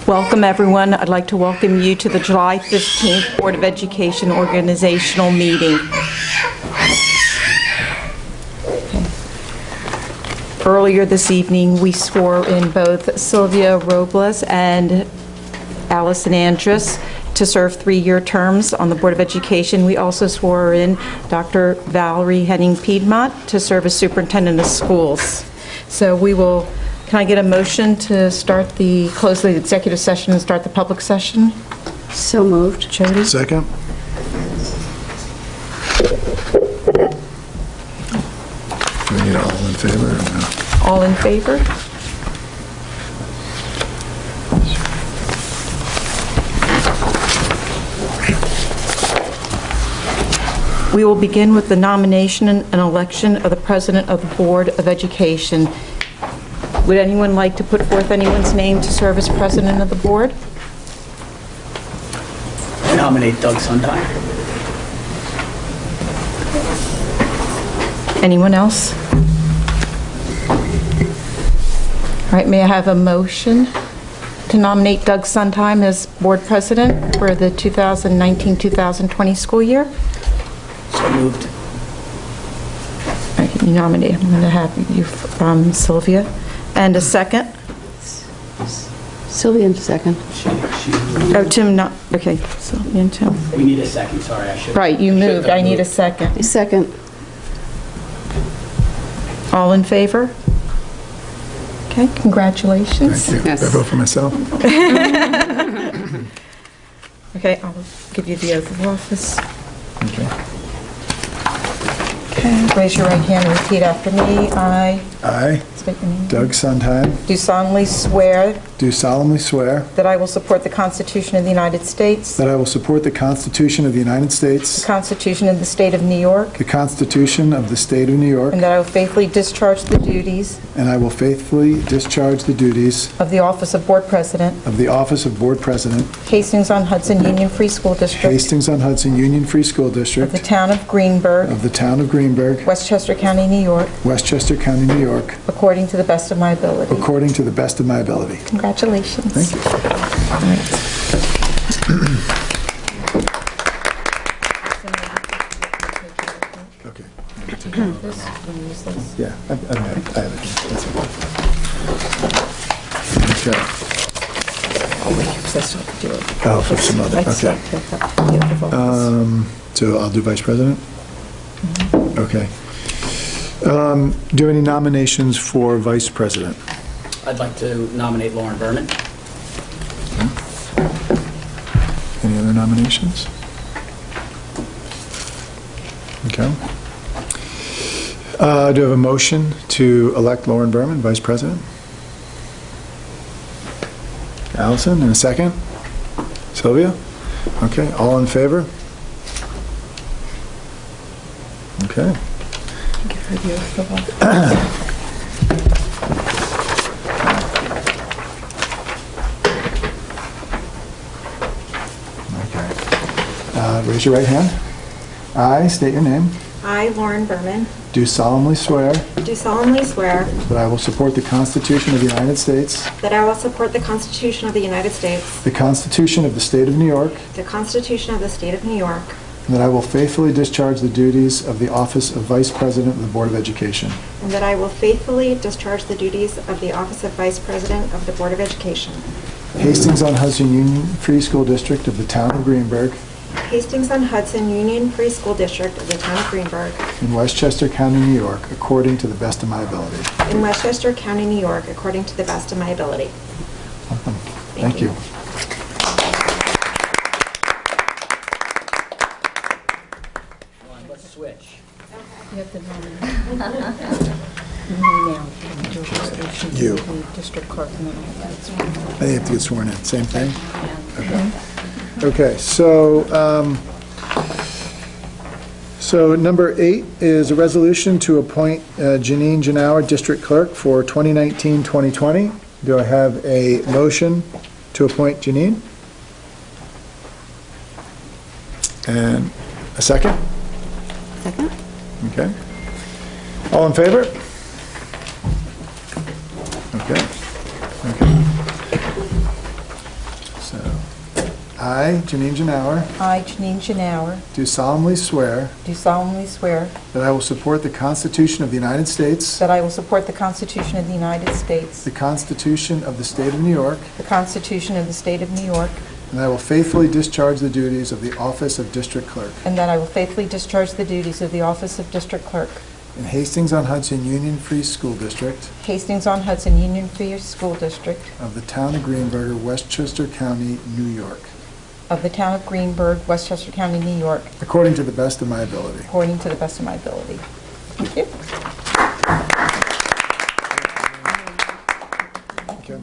Welcome, everyone. I'd like to welcome you to the July 15th Board of Education organizational meeting. Earlier this evening, we swore in both Sylvia Robles and Allison Andrus to serve 3-year terms on the Board of Education. We also swore in Dr. Valerie Henning-Piedmont to serve as superintendent of schools. So we will, can I get a motion to close the executive session and start the public session? So moved. Jody? Second. Do we need all in favor or no? All in favor? We will begin with the nomination and election of the President of the Board of Education. Would anyone like to put forth anyone's name to serve as President of the Board? I nominate Doug Sondheim. Anyone else? All right, may I have a motion to nominate Doug Sondheim as Board President for the 2019-2020 school year? So moved. All right, you nominate. I'm going to have you, Sylvia. And a second? Sylvia in second. Oh, Tim, not, okay, Sylvia and Tim. We need a second, sorry, I should. Right, you moved. I need a second. A second. All in favor? Okay, congratulations. Thank you. Yes. I vote for myself. Okay, I'll give you the oath of office. Okay. Okay, raise your right hand and repeat after me. I, I, state your name. Doug Sondheim, Do solemnly swear do solemnly swear that I will support the Constitution of the United States, that I will support the Constitution of the United the States, Constitution of the State of New York, the Constitution of the State of New York, and that I will faithfully discharge the duties and I will faithfully discharge the duties of the office of Board President, of the office of Board President, Hastings-on-Hudson Union Free School District Hastings-on-Hudson Union Free School of the District Town of Greenberg, of the Town of Greenberg, Westchester County, New York, Westchester County, New York, according to the best of my ability. according to the best of my ability. Congratulations. Thank you. All right. Okay. This, you wanna use this? Yeah, I have it. That's okay. Okay. Oh, wait, because I still have to do it. Oh, for some other, I still okay. have to take up the oath of office. So I'll do Vice President? Okay. Do you have any nominations for Vice President? I'd like to nominate Lauren Berman. Any other nominations? Okay. Do I have a motion to elect Lauren Berman, Vice President? Allison, in a second? Sylvia? Okay, all in favor? Okay. Give her the oath of office. Okay. Raise your right hand. I state your name. I, Lauren Berman, Do solemnly swear do solemnly swear that I will support the Constitution of the United States, that I will support the Constitution of the United States, the Constitution of the State of New York, the Constitution of the State of New York, and that I will faithfully discharge the duties of the office of Vice President of the Board of Education, and that I will faithfully discharge the duties of the office of Vice President of the Board of Education, Hastings-on-Hudson Union Free School District of the Town of Greenberg, Hastings-on-Hudson Union Free School District of the Town of Greenberg, in Westchester County, New York, according to the best of my ability. in Westchester County, New York, according to the best of my ability. Thank you. Let's switch. You have to nominate. Now, do a resolution to You. the district clerk, and then I have to swear. They have to get sworn in, same thing? Okay, so number 8 is a resolution to appoint Janine Janauer, District Clerk, for 2019-2020. Do I have a motion to appoint Janine? And a second? Second? Okay. All in favor? Okay. Okay. I, Janine Janauer, I, Janine Janauer, do solemnly swear do solemnly swear that I will support the Constitution of the United States, that I will support the Constitution of the United States, the Constitution of the State of New York, the Constitution of the State of New York, and I will faithfully discharge the duties of the office of District Clerk and that I will faithfully discharge the duties of the office of District Clerk, in Hastings-on-Hudson Union Free School District Hastings-on-Hudson Union Free School District of the Town of Greenberg, Westchester County, New York, of the Town of Greenberg, Westchester County, New York, according to the best of my ability. according to the best of my ability. Thank you.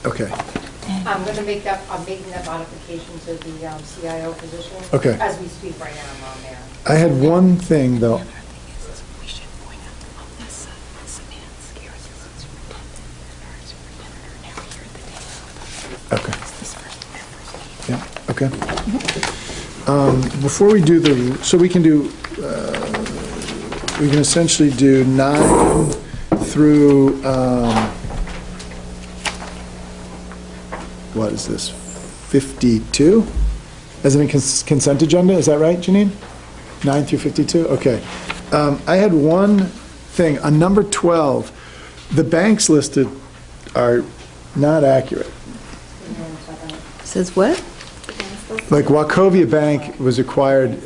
Okay. I'm going to make that, I'm making that modification to the CIO position. Okay. As we speak right now, I'm on there. I had one thing, though. Okay. Yeah, okay. Before we do so we can essentially do 9 through, what is this, 52? As in a consent agenda, is that right, Janine? 9 through 52, okay. I had one thing, on number 12, the banks listed are not accurate. Says what? Like Wachovia Bank was acquired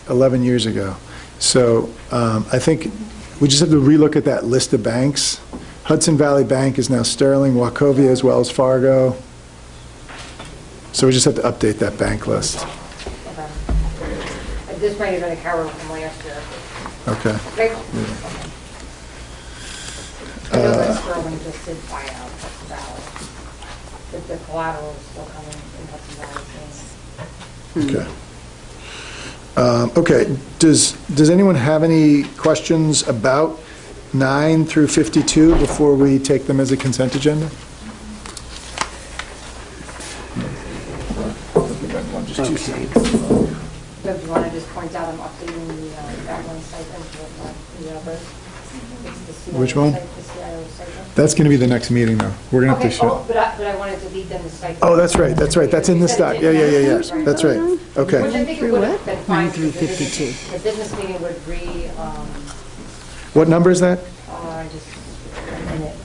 11 years ago. So I think we just have to relook at that list of banks. Hudson Valley Bank is now Sterling, Wachovia is Wells Fargo. So we just have to update that bank list. Okay. At this point, you're going to carry from last year. Okay. Okay? I know that Sterling just did buy out Hudson Valley. But the collateral is still coming in Hudson Valley. Okay. Okay, does anyone have any questions about 9 through 52 before we take them as a consent agenda? So do you want to just point out I'm updating the Outline stipend for the others? It's the CIO Which one? The CIO stipend. That's going to be the next meeting, though. We're going to have Okay, to show. but I wanted to leave them the stipend. Oh, that's right, that's in this doc. Yeah, that's right. Which Okay. I think it would have been fine. 9 through because the 52. The business meeting would What number is that? just a minute.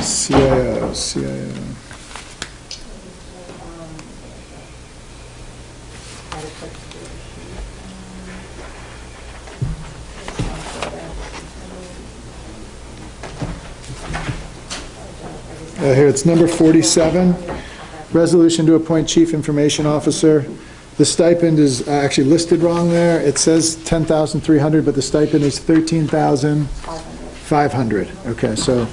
CIO. Here, it's number 47, resolution to appoint chief information officer. The stipend is actually listed wrong there. It says 10,300, but the stipend is 13,500. Okay, so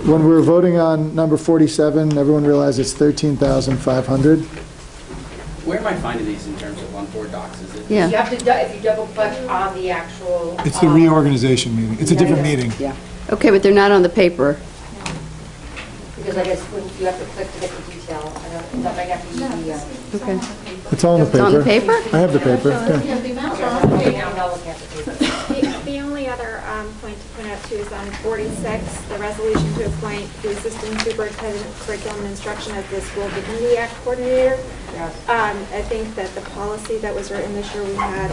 when we were voting on number 47, everyone realized it's 13,500. Where am I finding these in terms of on-board docs? Is it? Yeah. You have to, if you double click on the actual. It's the reorganization meeting. It's a different meeting. Yeah. Okay, but they're not on the paper. Because I guess when you have to click to get the detail, that might have to be the. Okay. It's all in the It's on the paper? I have the paper, yeah. Okay, now I'm not looking at the paper. The only other point to point out too is on 46, the resolution to appoint the Assistant Superintendent of Curriculum and Instruction as the School Dignity Act Coordinator. Yes. I think that the policy that was written this year, we had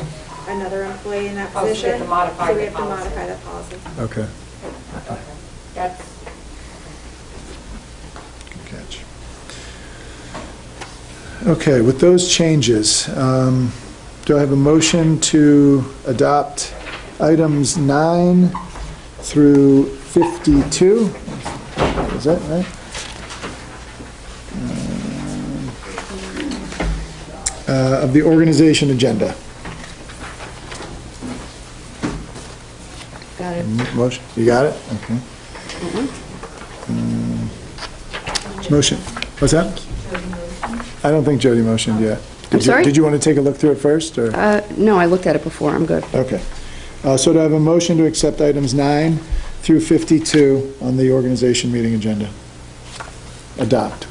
another employee in that Oh, so we have position. to modify So we the have to policy. modify that policy. Okay. Okay. That's, Good catch. Okay, with those changes, do I have a motion to adopt items 9 through 52? Is that right? Of the organization agenda. Got it. Motion, you got it? Okay. Motion, what's that? I don't think Jody motioned yet. I'm sorry? Did you want to take a look through it first, or? No, I looked at it before, I'm good. Okay. So do I have a motion to accept items 9 through 52 on the organization meeting agenda? Adopt.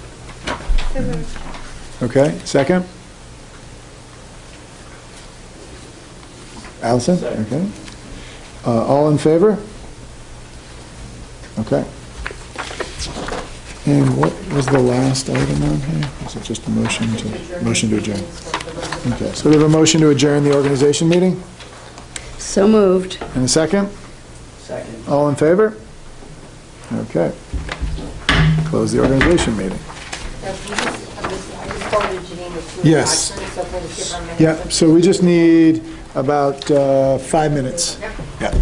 Okay, second? Allison? Okay. All in favor? Okay. And what was the last item on here? Is it just a motion to adjourn? Okay, so we have a motion to adjourn the organization meeting? So moved. And a second? Second. All in favor? Okay. Close the organization meeting. I just forwarded Janine the two Yes. documents, so we'll just give her a minute. Yeah, so we just need about 5 minutes. Yeah,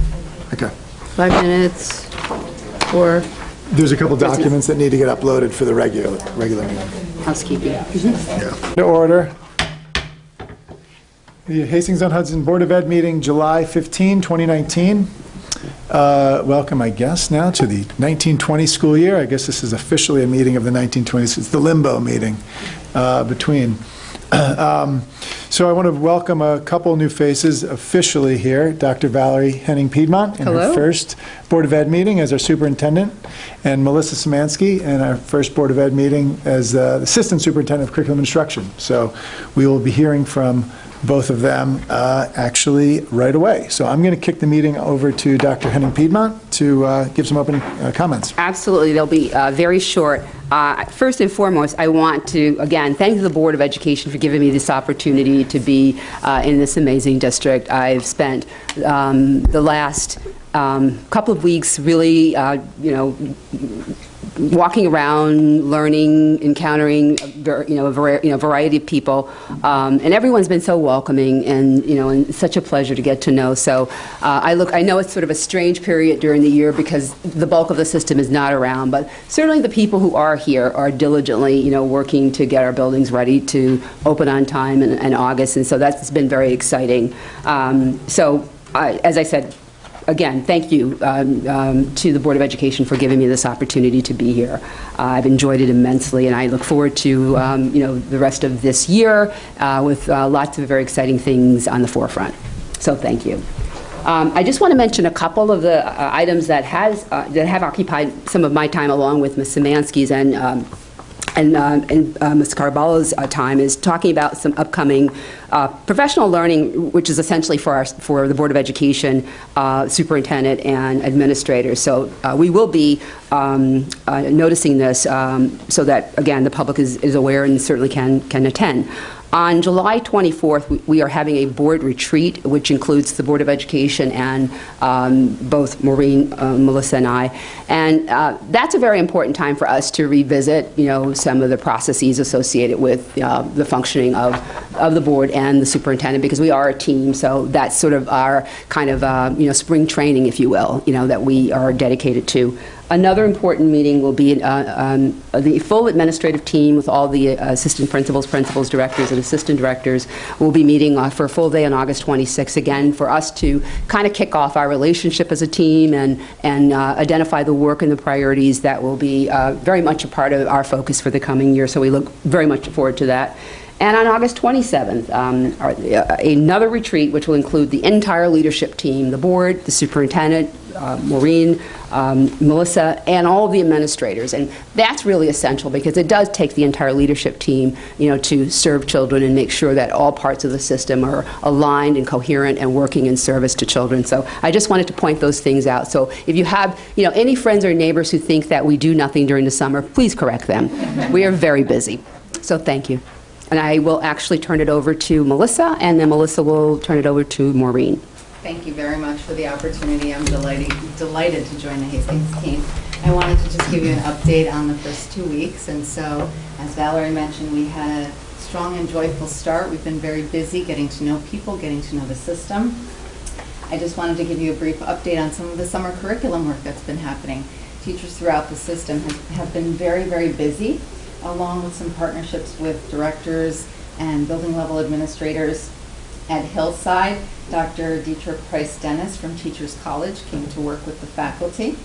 okay. 5 minutes for There's a couple documents that need to get uploaded for the regular meeting. housekeeping. To order. The Hastings-on-Hudson Board of Ed meeting, July 15, 2019. Welcome, I guess, now to the 1920 school year. I guess this is officially a meeting of the 1920s. It's the limbo meeting between. So I want to welcome a couple new faces officially here. Dr. Valerie Henning-Piedmont in her Hello. first Board of Ed meeting as our superintendent, and Melissa Szymanski in our first Board of Ed meeting as the Assistant Superintendent of Curriculum Instruction. So we will be hearing from both of them actually right away. So I'm going to kick the meeting over to Dr. Henning-Piedmont to give some opening comments. Absolutely, they'll be very short. First and foremost, I want to, again, thank the Board of Education for giving me this opportunity to be in this amazing district. I've spent the last couple of weeks really, walking around, learning, encountering, a variety of people, and everyone's been so welcoming and such a pleasure to get to know. So I know it's sort of a strange period during the year because the bulk of the system is not around, but certainly the people who are here are diligently, working to get our buildings ready to open on time in August, and so that's been very exciting. As I said, again, thank you to the Board of Education for giving me this opportunity to be here. I've enjoyed it immensely, and I look forward to the rest of this year with lots of very exciting things on the forefront. So thank you. I just want to mention a couple of the items that have occupied some of my time, along with Ms. Szymanski's and Ms. Carballo's time, is talking about some upcoming professional learning, which is essentially for the Board of Education, superintendent, and administrators. So we will be noticing this so that, again, the public is aware and certainly can attend. On July 24th, we are having a board retreat, which includes the Board of Education and both Maureen, Melissa, and I. And that's a very important time for us to revisit, some of the processes associated with the functioning of the board and the superintendent, because we are a team. So that's sort of our kind of, spring training, if you will, that we are dedicated to. Another important meeting will be the full administrative team with all the assistant principals, directors, and assistant directors will be meeting for a full day on August 26th, again, for us to kind of kick off our relationship as a team and identify the work and the priorities that will be very much a part of our focus for the coming year. So we look very much forward to that. And on August 27th, another retreat, which will include the entire leadership team, the board, the superintendent, Maureen, Melissa, and all of the administrators. And that's really essential because it does take the entire leadership team, to serve children and make sure that all parts of the system are aligned and coherent and working in service to children. So I just wanted to point those things out. So if you have, any friends or neighbors who think that we do nothing during the summer, please correct them. We are very busy. So thank you. And I will actually turn it over to Melissa, and then Melissa will turn it over to Maureen. Thank you very much for the opportunity. I'm delighted to join the Hastings team. I wanted to just give you an update on the first 2 weeks. And so, as Valerie mentioned, we had a strong and joyful start. We've been very busy getting to know people, getting to know the system. I just wanted to give you a brief update on some of the summer curriculum work that's been happening. Teachers throughout the system have been very, very busy, along with some partnerships with directors and building level administrators. At Hillside, Dr. Dietrich Price-Dennis from Teachers College came to work with the faculty,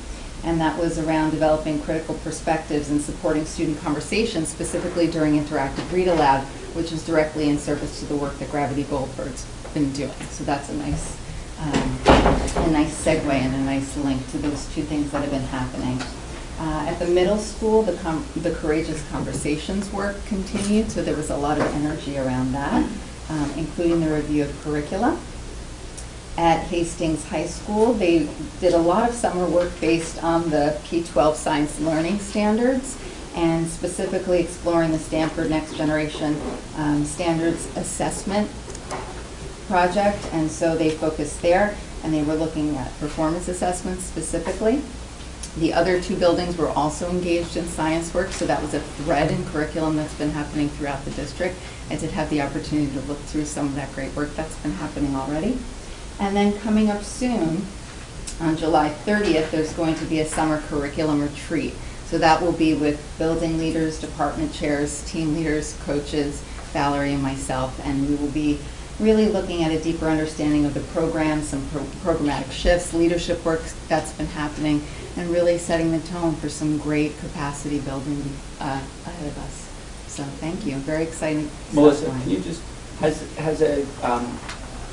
and that was around developing critical perspectives and supporting student conversations, specifically during interactive read aloud, which is directly in service to the work that Gravity Goldberg's been doing. So that's a nice segue and a nice link to those two things that have been happening. At the middle school, the Courageous Conversations work continued, so there was a lot of energy around that, including the review of curricula. at Hastings High School. They did a lot of summer work based on the P-12 science learning standards, and specifically exploring the Stanford Next Generation Standards Assessment project. And so they focused there, and they were looking at performance assessments specifically. The other two buildings were also engaged in science work, so that was a thread in curriculum that's been happening throughout the district. I did have the opportunity to look through some of that great work that's been happening already. And then coming up soon, on July 30th, there's going to be a summer curriculum retreat. So that will be with building leaders, department chairs, team leaders, coaches, Valerie and myself, and we will be really looking at a deeper understanding of the program, some programmatic shifts, leadership work that's been happening, and really setting the tone for some great capacity building ahead of us. So thank you. Very exciting. Melissa, can you just, has a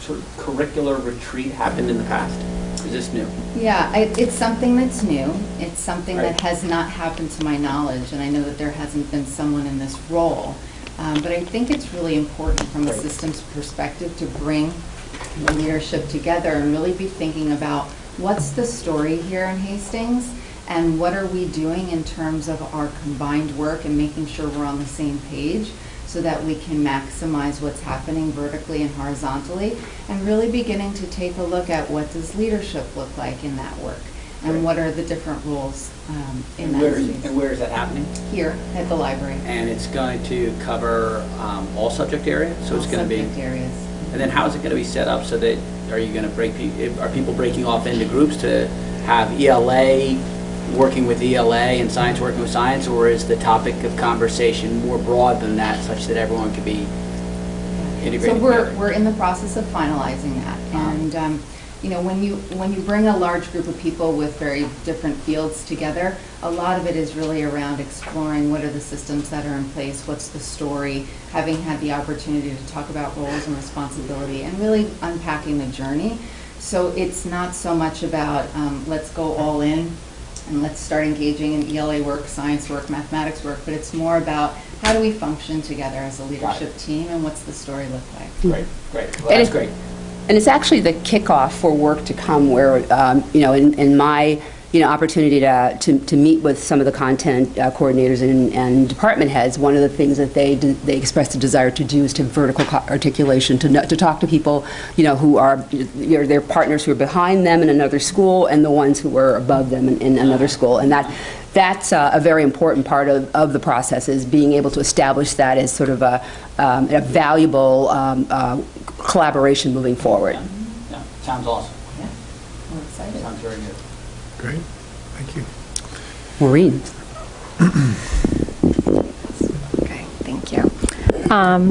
sort of curricular retreat happened in the past? Is this new? Yeah, it's something that's new. It's something Right. that has not happened to my knowledge, and I know that there hasn't been someone in this role. But I think it's really important from a Right. systems perspective to bring the leadership together and really be thinking about what's the story here in Hastings, and what are we doing in terms of our combined work and making sure we're on the same page so that we can maximize what's happening vertically and horizontally, and really beginning to take a look at what does leadership look like in that work, and Right. what are the different roles in And that where, space. and where is that happening? Here at the library. And it's going to cover all subject areas? So it's All going to be, subject areas. and then how is it going to be set up so that, are you going to are people breaking off into groups to have ELA working with ELA and science working with science, or is the topic of conversation more broad than that, such that everyone could be integrated So together? we're in the process of finalizing that. And you know, when you bring a large group of people with very different fields together, a lot of it is really around exploring what are the systems that are in place, what's the story, having had the opportunity to talk about roles and responsibility, and really unpacking the journey. So it's not so much about let's go all in and let's start engaging in ELA work, science work, mathematics work, but it's more about how do we function together as a leadership team, and what's the story look like. Great, great. Well, And that's it- great. And it's actually the kickoff for work to come where, you know, in my, you know, opportunity to meet with some of the content coordinators and department heads, one of the things that they expressed a desire to do is to vertical articulation, to talk to people, you know, who are, you know, their partners who are behind them in another school and the ones who were above them in another school. And that's a very important part of the process, is being able to establish that as sort of a valuable collaboration moving forward. Yeah, sounds awesome. Yeah, we're excited. Sounds very good. Great, thank you. Maureen? Okay, thank you.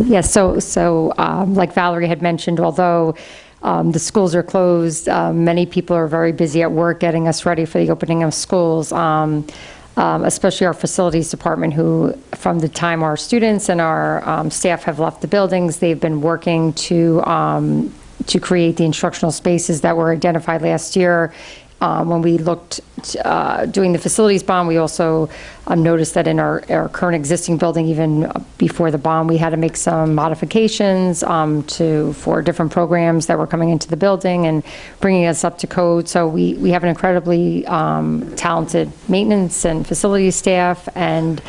Yes, so like Valerie had mentioned, although the schools are closed, many people are very busy at work getting us ready for the opening of schools, especially our facilities department, who, from the time our students and our staff have left the buildings, they've been working to create the instructional spaces that were identified last year. When we looked doing the facilities bond, we also noticed that in our current existing building, even before the bond, we had to make some modifications for different programs that were coming into the building and bringing us up to code. So we have an incredibly talented maintenance and facilities staff, and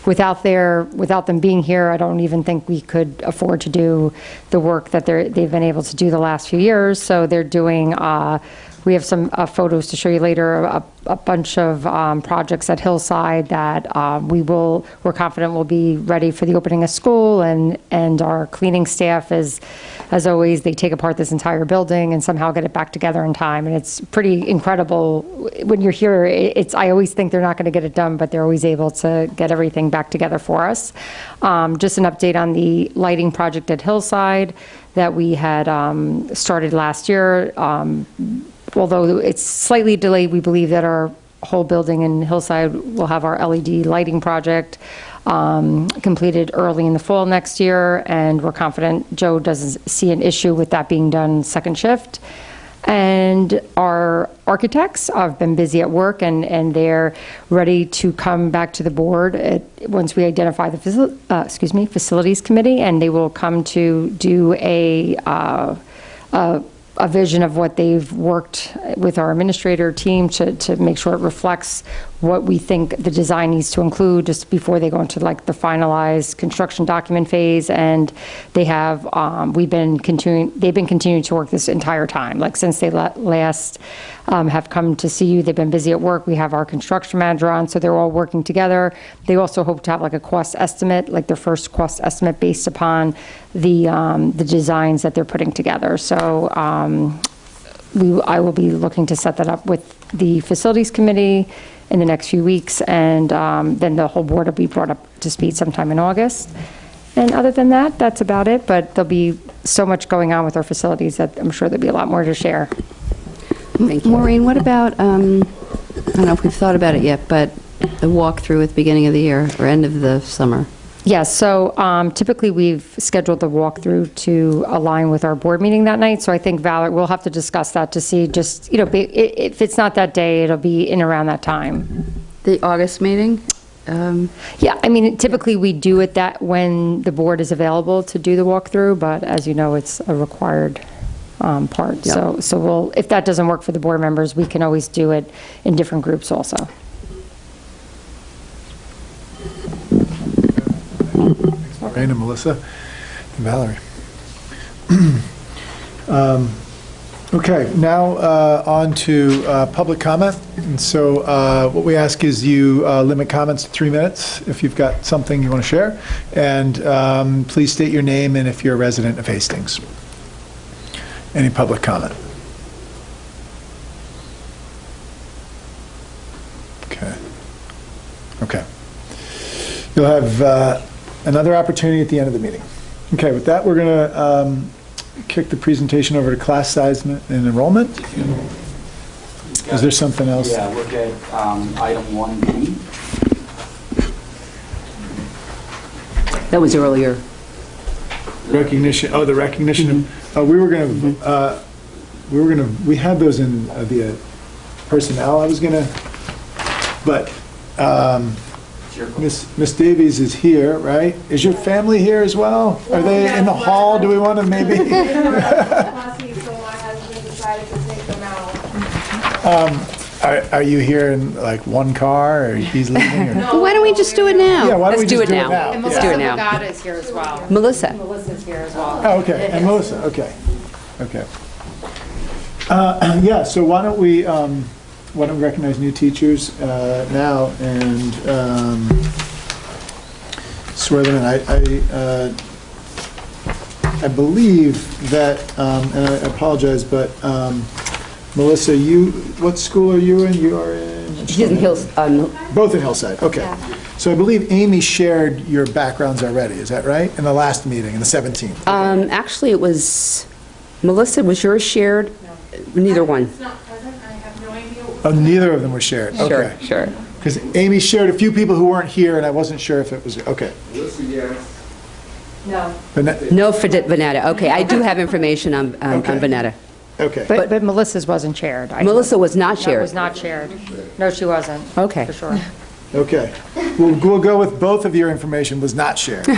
without them being here, I don't even think we could afford to do the work that they've been able to do the last few years. So they're doing. We have some photos to show you later, a bunch of projects at Hillside that we're confident will be ready for the opening of school, and our cleaning staff as always, they take apart this entire building and somehow get it back together in time, and it's pretty incredible. When you're here, I always think they're not going to get it done, but they're always able to get everything back together for us. Just an update on the lighting project at Hillside that we had started last year. Although it's slightly delayed, we believe that our whole building in Hillside will have our LED lighting project completed early in the fall next year, and we're confident Joe doesn't see an issue with that being done second shift. And our architects have been busy at work, and they're ready to come back to the board once we identify the facilities committee, and they will come to do a a vision of what they've worked with our administrator team to make sure it reflects what we think the design needs to include just before they go into like the finalized construction document phase. And they have, they've been continuing to work this entire time, like since they last have come to see you. They've been busy at work. We have our construction manager on, so they're all working together. They also hope to have like a cost estimate, like their first cost estimate based upon the designs that they're putting together. So I will be looking to set that up with the facilities committee in the next few weeks, and then the whole board will be brought up to speed sometime in August. And other than that, that's about it, but there'll be so much going on with our facilities that I'm sure there'll be a lot more to share. Thank you. Maureen, what about, I don't know if we've thought about it yet, but the walkthrough at the beginning of the year or end of the summer? Yes, so typically we've scheduled the walkthrough to align with our board meeting that night. So I think, Valerie, we'll have to discuss that to see just, if it's not that day, it'll be in around that time. The August meeting? Yeah, I mean, typically we do it that when the board is available to do the walkthrough, but as you know, it's a required part. Yep. So we'll, if that doesn't work for the board members, we can always do it in different groups also. Maureen and Melissa and Valerie. Okay, now on to public comment. And so what we ask is you limit comments to 3 minutes if you've got something you want to share. And please state your name and if you're a resident of Hastings. Any public comment? Okay. Okay. You'll have another opportunity at the end of the meeting. Okay, with that, we're going to kick the presentation over to class size and enrollment. Is there something else? Yeah, look at item 1B. That was earlier. Recognition, the recognition of, we had those in the personnel. I was going to, but Miss Davies is here, right? Is your family here as well? Are they in the hall? Do we want to maybe? So my husband decided to take them out. Are you here in like one car, or he's leaving? Or? Well, why don't we just do it now? Yeah, why don't we Let's do just it do it now. now? And Let's Yeah. do it Melissa now. Bogata is here as well. Melissa. Melissa's here as well. Oh, okay, and Melissa, okay, okay. Yeah, so why don't we recognize new teachers now and swear them in. I believe that, and I apologize, but Melissa, what school are you in? You are in? She's in Hills, Both in Hillside, okay. So I believe Amy shared your backgrounds already, is that right? In the last meeting, in the 17th? actually, it was, Melissa, was yours shared? Neither one. It's not present, I have no idea. Oh, neither of them were shared, okay. Sure. Because Amy shared a few people who weren't here, and I wasn't sure if it was, okay. No. No for Vanetta. Okay, I do have information on Okay. Vanetta. Okay. But Melissa's wasn't shared. Melissa was not That shared. was not shared. No, she wasn't. Okay. For sure. Okay. We'll go with both of your information was not shared.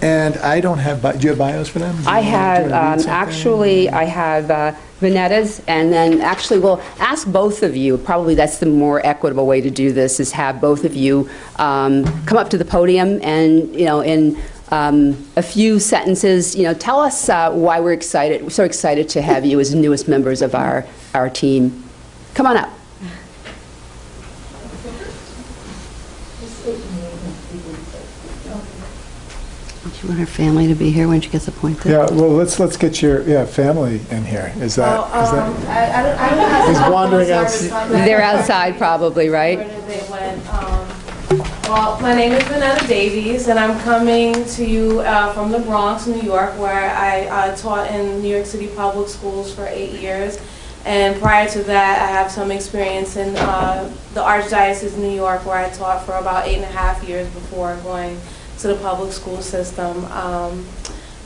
And I don't have, do you have bios for them? I have, Do you wanna read something? actually, I have Vanetta's, and then actually, we'll ask both of you, probably that's the more equitable way to do this, is have both of you come up to the podium and, in a few sentences, tell us why we're so excited to have you as the newest members of our team. Come on up. Do you want her family to be here when she gets appointed? Yeah, well, let's get your family in here. Is that? I don't have He's to wandering help out. with service on that. They're outside probably, right? Where did they went? Well, my name is Vanetta Davies, and I'm coming to you from the Bronx, New York, where I taught in New York City public schools for 8 years. And prior to that, I have some experience in the Archdiocese of New York, where I taught for about 8.5 years before going to the public school system.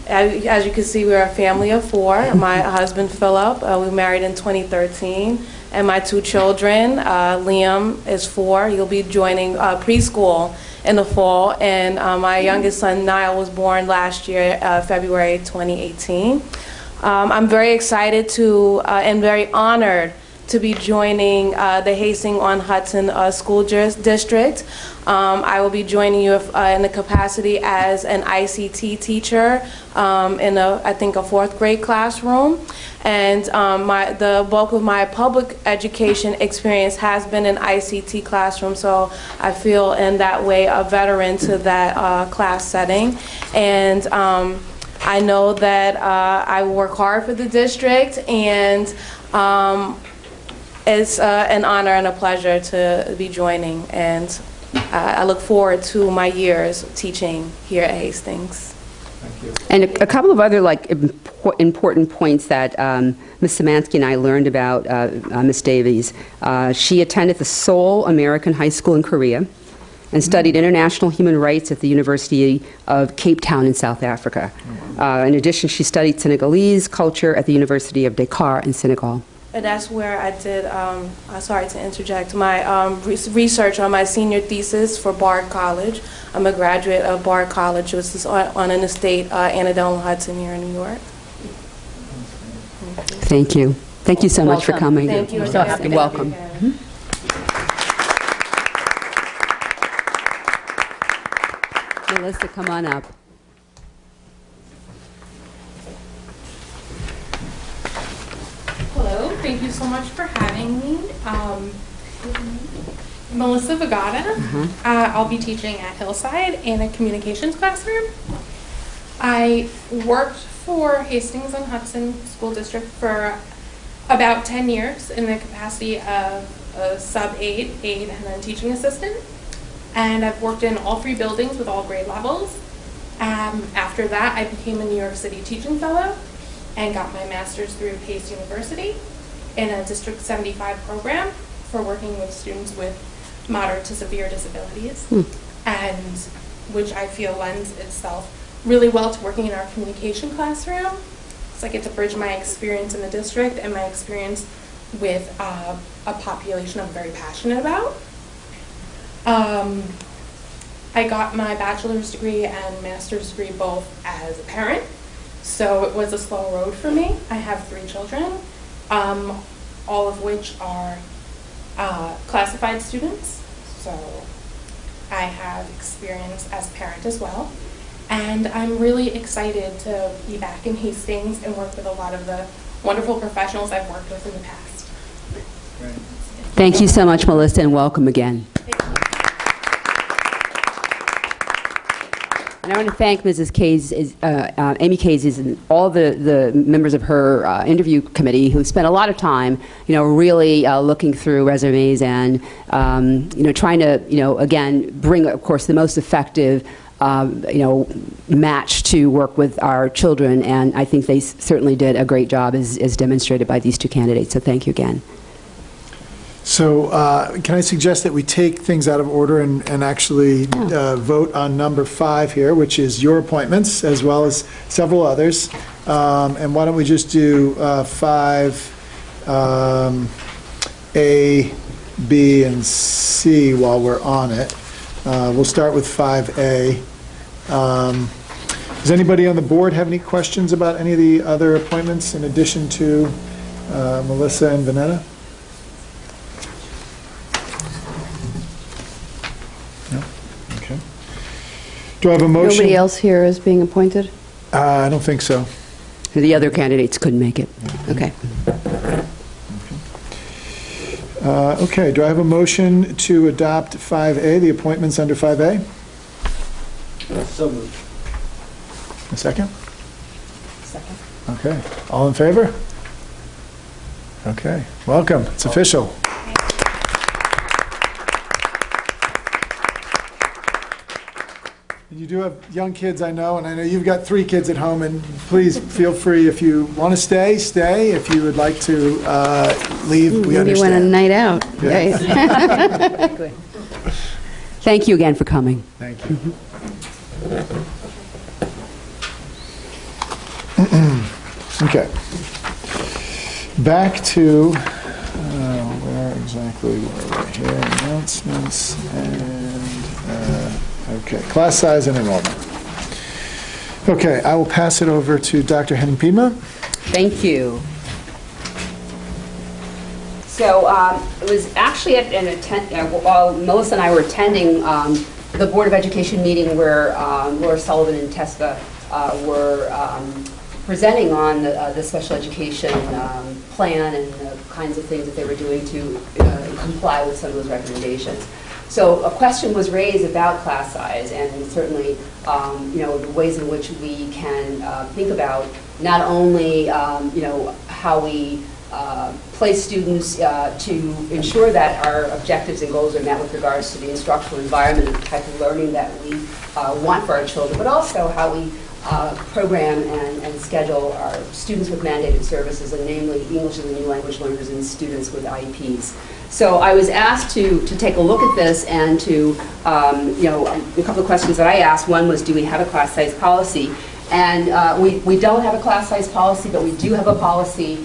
As you can see, we're a family of 4. My husband, Philip, we married in 2013. And my 2 children, Liam is 4. He'll be joining preschool in the fall. And my youngest son, Niall, was born last year, February 2018. I'm very excited to and very honored to be joining the Hastings-on-Hudson School District. I will be joining you in the capacity as an ICT teacher in I think a 4th grade classroom. And the bulk of my public education experience has been in ICT classroom, so I feel in that way a veteran to that class setting. And I know that I work hard for the district, and it's an honor and a pleasure to be joining, and I look forward to my years teaching here at Hastings. Thank you. And a couple of other important points that Ms. Szymanski and I learned about Ms. Davies. She attended the Seoul American High School in Korea and studied international human rights at the University of Cape Town in South Africa. In addition, she studied Senegalese culture at the University of Dakar in Senegal. And that's where I did, sorry to interject, my research on my senior thesis for Bard College. I'm a graduate of Bard College, which is on an estate, Annandale-on-Hudson here in New York. Thank you. Thank you so much for coming. Thank you. We're so happy. Welcome. Melissa, come on up. Hello, thank you so much for having me. Melissa Vagata. I'll be teaching at Hillside in a communications classroom. I worked for Hastings-on-Hudson School District for about 10 years in the capacity of a sub-aide, aide, and then teaching assistant. And I've worked in all 3 buildings with all grade levels. After that, I became a New York City teaching fellow and got my master's through Pace University in a District 75 program for working with students with moderate to severe disabilities, and which I feel lends itself really well to working in our communication classroom. So I get to bridge my experience in the district and my experience with a population I'm very passionate about. I got my bachelor's degree and master's degree both as a parent, so it was a slow road for me. I have 3 children, all of which are classified students, so I have experience as a parent as well. And I'm really excited to be back in Hastings and work with a lot of the wonderful professionals I've worked with in the past. Thank you so much, Melissa, and welcome again. And I want to thank Mrs. Case, Amy Case, and all the members of her interview committee who spent a lot of time, really looking through resumes and, trying to, again, bring, of course, the most effective, match to work with our children. And I think they certainly did a great job, as demonstrated by these 2 candidates. So thank you again. So can I suggest that we take things out of order and actually vote on number 5 here, which is your appointments, as well as several others. And why don't we just do 5, A, B, and C while we're on it. We'll start with 5A. Does anybody on the board have any questions about any of the other appointments in addition to Melissa and Vanetta? Okay. Do I have a motion? Nobody else here is being appointed? I don't think so. The other candidates couldn't make it. Okay. Okay, do I have a motion to adopt 5A, the appointments under 5A? So moved. A second? Second. Okay, all in favor? Okay, welcome, it's official. You do have young kids, I know, and I know you've got 3 kids at home, and please feel free, if you want to stay, stay. If you would like to leave, we Maybe you want a understand. night out. Yeah. Right. Thank you again for coming. Thank you. Okay. Back to, where exactly were we here? Announcements and, okay, class size and enrollment. Okay, I will pass it over to Dr. Henning Piedma Thank you. So it was actually at while Melissa and I were attending the Board of Education meeting where Laura Sullivan and Tessa were presenting on the special education plan and the kinds of things that they were doing to comply with some of those recommendations. So a question was raised about class size and certainly the ways in which we can think about not only how we place students to ensure that our objectives and goals are met with regards to the instructional environment and the type of learning that we want for our children, but also how we program and schedule our students with mandated services, and namely English as a new language learners and students with IEPs. So I was asked to take a look at this and to, a couple of questions that I asked. One was, do we have a class size policy? And we don't have a class size policy, but we do have a policy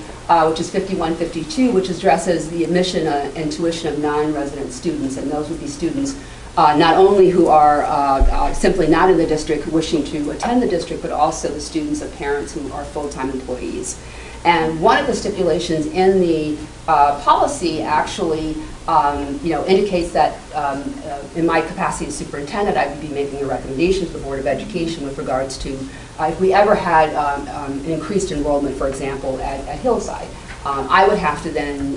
which is 5152, which addresses the admission and tuition of non-resident students, and those would be students not only who are simply not in the district wishing to attend the district, but also the students of parents who are full-time employees. And one of the stipulations in the policy actually indicates that in my capacity as superintendent, I would be making a recommendation to the Board of Education with regards to if we ever had an increased enrollment, for example, at Hillside. I would have to then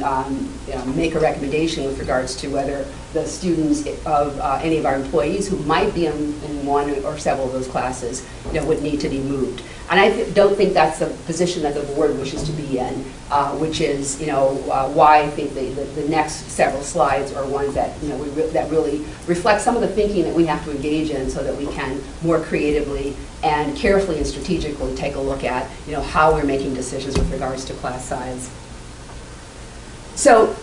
make a recommendation with regards to whether the students of any of our employees who might be in one or several of those classes would need to be moved. And I don't think that's the position that the board wishes to be in, which is why I think the next several slides are ones that that really reflect some of the thinking that we have to engage in so that we can more creatively and carefully and strategically take a look at how we're making decisions with regards to class size. So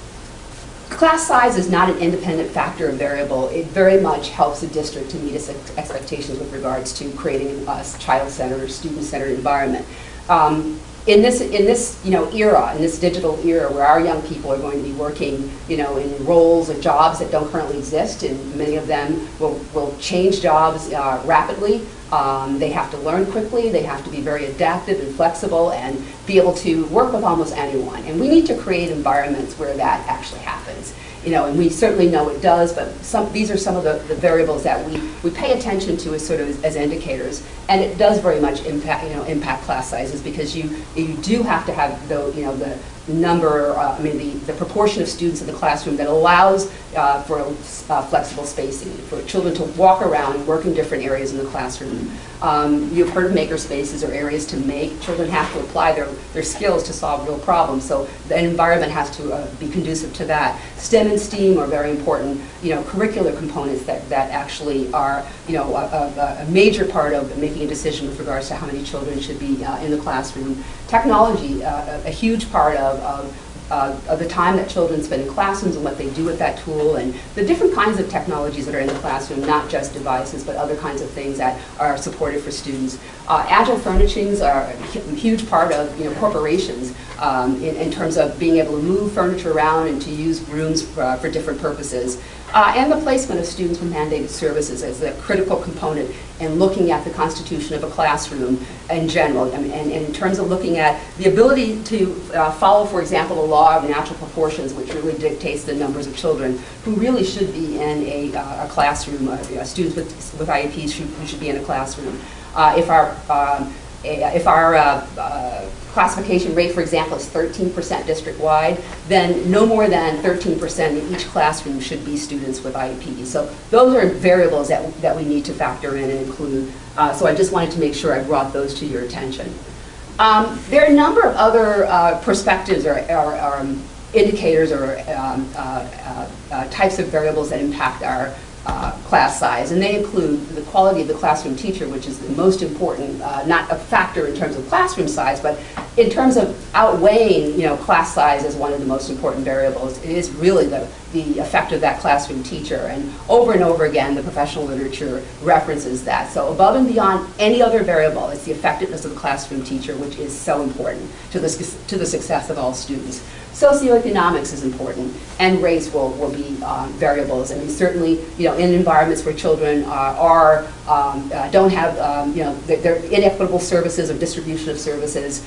class size is not an independent factor or variable. It very much helps the district to meet its expectations with regards to creating a child-centered or student-centered environment. In this era, in this digital era, where our young people are going to be working, in roles or jobs that don't currently exist, and many of them will change jobs rapidly. They have to learn quickly. They have to be very adaptive and flexible and be able to work with almost anyone. And we need to create environments where that actually happens. And we certainly know it does, but these are some of the variables that we pay attention to as sort of as indicators, and it does very much impact class sizes, because you do have to have the number, the proportion of students in the classroom that allows for flexible spacing, for children to walk around and work in different areas in the classroom. You've heard of maker spaces or areas to make. Children have to apply their skills to solve real problems, so the environment has to be conducive to that. STEM and STEAM are very important, curricular components that actually are, a major part of making a decision with regards to how many children should be in the classroom. Technology, a huge part of the time that children spend in classrooms and what they do with that tool, and the different kinds of technologies that are in the classroom, not just devices, but other kinds of things that are supported for students. Agile furnishings are a huge part of corporations in terms of being able to move furniture around and to use rooms for different purposes. And the placement of students with mandated services as a critical component in looking at the constitution of a classroom in general, and in terms of looking at the ability to follow, for example, the law of natural proportions, which really dictates the numbers of children who really should be in a classroom, students with IEPs who should be in a classroom. If our classification rate, for example, is 13% district-wide, then no more than 13% in each classroom should be students with IEPs. So those are variables that we need to factor in and include. So I just wanted to make sure I brought those to your attention. There are a number of other perspectives or indicators or types of variables that impact our class size, and they include the quality of the classroom teacher, which is the most important, not a factor in terms of classroom size, but in terms of outweighing, class size as one of the most important variables. It is really the effect of that classroom teacher, and over again, the professional literature references that. So above and beyond any other variable, it's the effectiveness of the classroom teacher, which is so important to the success of all students. Socioeconomics is important, and race will be variables. I mean, certainly, in environments where children don't have, they're inequitable services or distribution of services,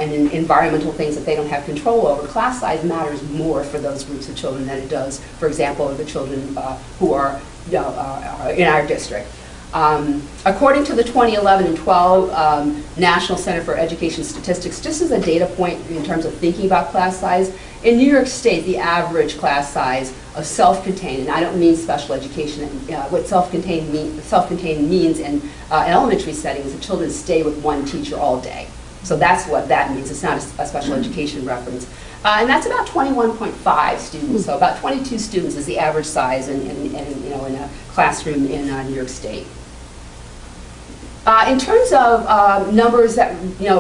and in environmental things that they don't have control over, class size matters more for those groups of children than it does, for example, the children who are in our district. According to the 2011 and 12 National Center for Education Statistics, just as a data point in terms of thinking about class size, in New York State, the average class size of self-contained, and I don't mean special education, what self-contained means in elementary settings, the children stay with one teacher all day. So that's what that means. It's not a special education reference. And that's about 21.5 students. So about 22 students is the average size in a classroom in New York State. In terms of numbers that,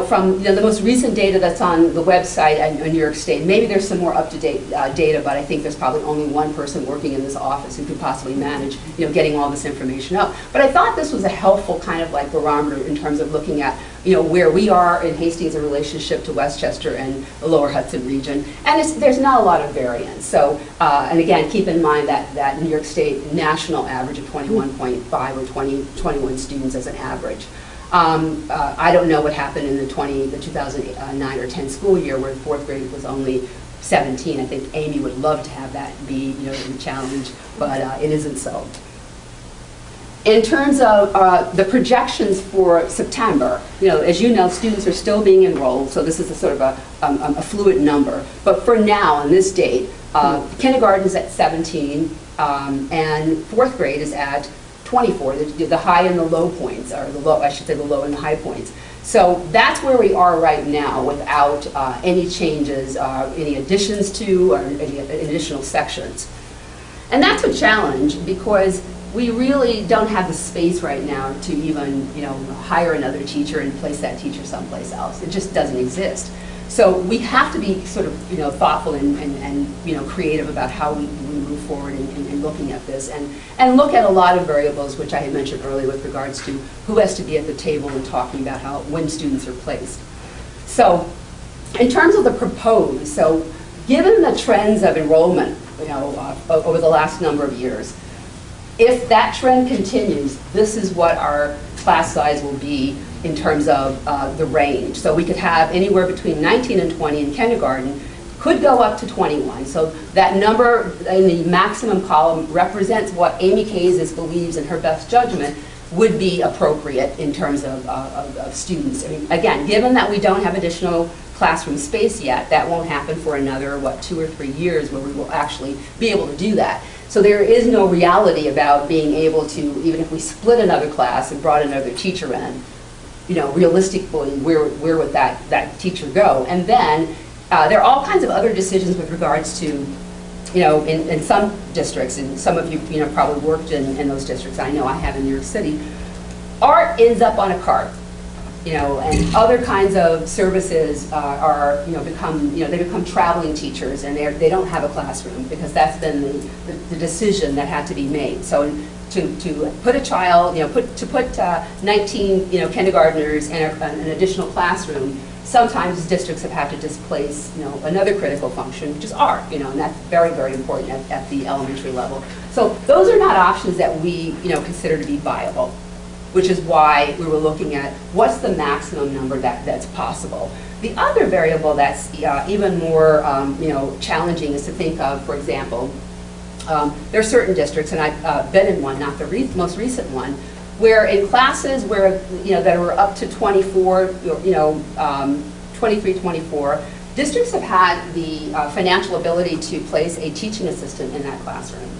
from the most recent data that's on the website in New York State, maybe there's some more up-to-date data, but I think there's probably only one person working in this office who could possibly manage, getting all this information up. But I thought this was a helpful kind of like barometer in terms of looking at, where we are in Hastings in relationship to Westchester and the Lower Hudson region. And there's not a lot of variance. So, and again, keep in mind that New York State national average of 21.5 or 21 students as an average. I don't know what happened in the 2009 or 10 school year where the fourth grade was only 17. I think Amy would love to have that be, the challenge, but it isn't so. In terms of the projections for September, as you know, students are still being enrolled, so this is a sort of a fluid number. But for now, on this date, kindergarten is at 17, and fourth grade is at 24, the high and the low points, or the low and the high points. So that's where we are right now without any changes, any additions to, or any additional sections. And that's a challenge because we really don't have the space right now to even, hire another teacher and place that teacher someplace else. It just doesn't exist. So we have to be sort of, thoughtful and creative about how we move forward in looking at this and look at a lot of variables, which I had mentioned earlier with regards to who has to be at the table and talking about when students are placed. So in terms of the proposed, so given the trends of enrollment, over the last number of years, if that trend continues, this is what our class size will be in terms of the range. So we could have anywhere between 19 and 20 in kindergarten, could go up to 21. So that number in the maximum column represents what Amy Kayes believes in her best judgment would be appropriate in terms of students. I mean, again, given that we don't have additional classroom space yet, that won't happen for another, 2 or 3 years where we will actually be able to do that. So there is no reality about being able to, even if we split another class and brought another teacher in, realistically, where would that teacher go? And then there are all kinds of other decisions with regards to, in some districts, and some of you, probably worked in those districts. I know I have in New York City. Art ends up on a cart, and other kinds of services they become traveling teachers, and they don't have a classroom because that's been the decision that had to be made. So to put a child, to put 19 kindergartners in an additional classroom, sometimes districts have had to displace another critical function, which is art, and that's very, very important at the elementary level. So those are not options that we consider to be viable, which is why we were looking at what's the maximum number that's possible. The other variable that's even more challenging is to think of, for example, there are certain districts, and I've been in one, not the most recent one, where in classes where that were up to 24, 23, 24, districts have had the financial ability to place a teaching assistant in that classroom.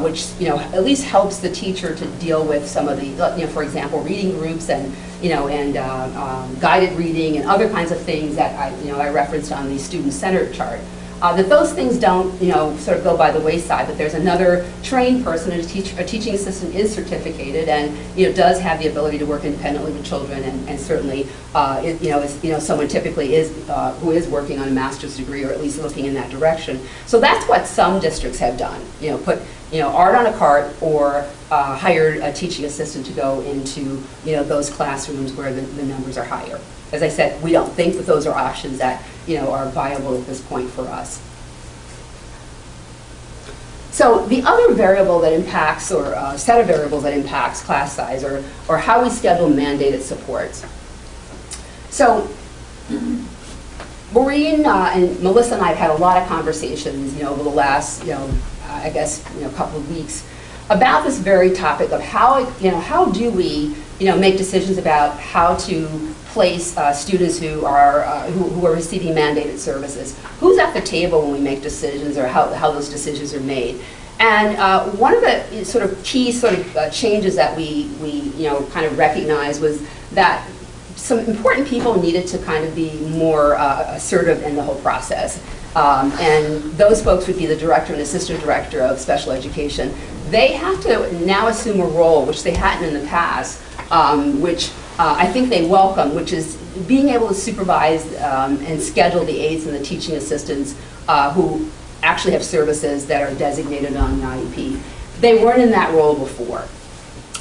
Which at least helps the teacher to deal with some of the for example, reading groups and guided reading and other kinds of things that I referenced on the student-centered chart. That those things don't sort of go by the wayside, but there's another trained person, a teaching assistant is certificated and does have the ability to work independently with children and certainly someone typically is who is working on a master's degree or at least looking in that direction. So that's what some districts have done. Put art on a cart or hired a teaching assistant to go into those classrooms where the numbers are higher. As I said, we don't think that those are options that are viable at this point for us. So the other variable that impacts, or set of variables that impacts class size, or how we schedule mandated supports. So Maureen and Melissa and I have had a lot of conversations, over the last, I guess, couple of weeks about this very topic of how do we, make decisions about how to place students who are receiving mandated services. Who's at the table when we make decisions, or how those decisions are made? And one of the sort of key changes that we kind of recognized was that some important people needed to kind of be more assertive in the whole process. And those folks would be the director and assistant director of special education. They have to now assume a role, which they hadn't in the past, which I think they welcome, which is being able to supervise and schedule the aides and the teaching assistants who actually have services that are designated on the IEP. They weren't in that role before.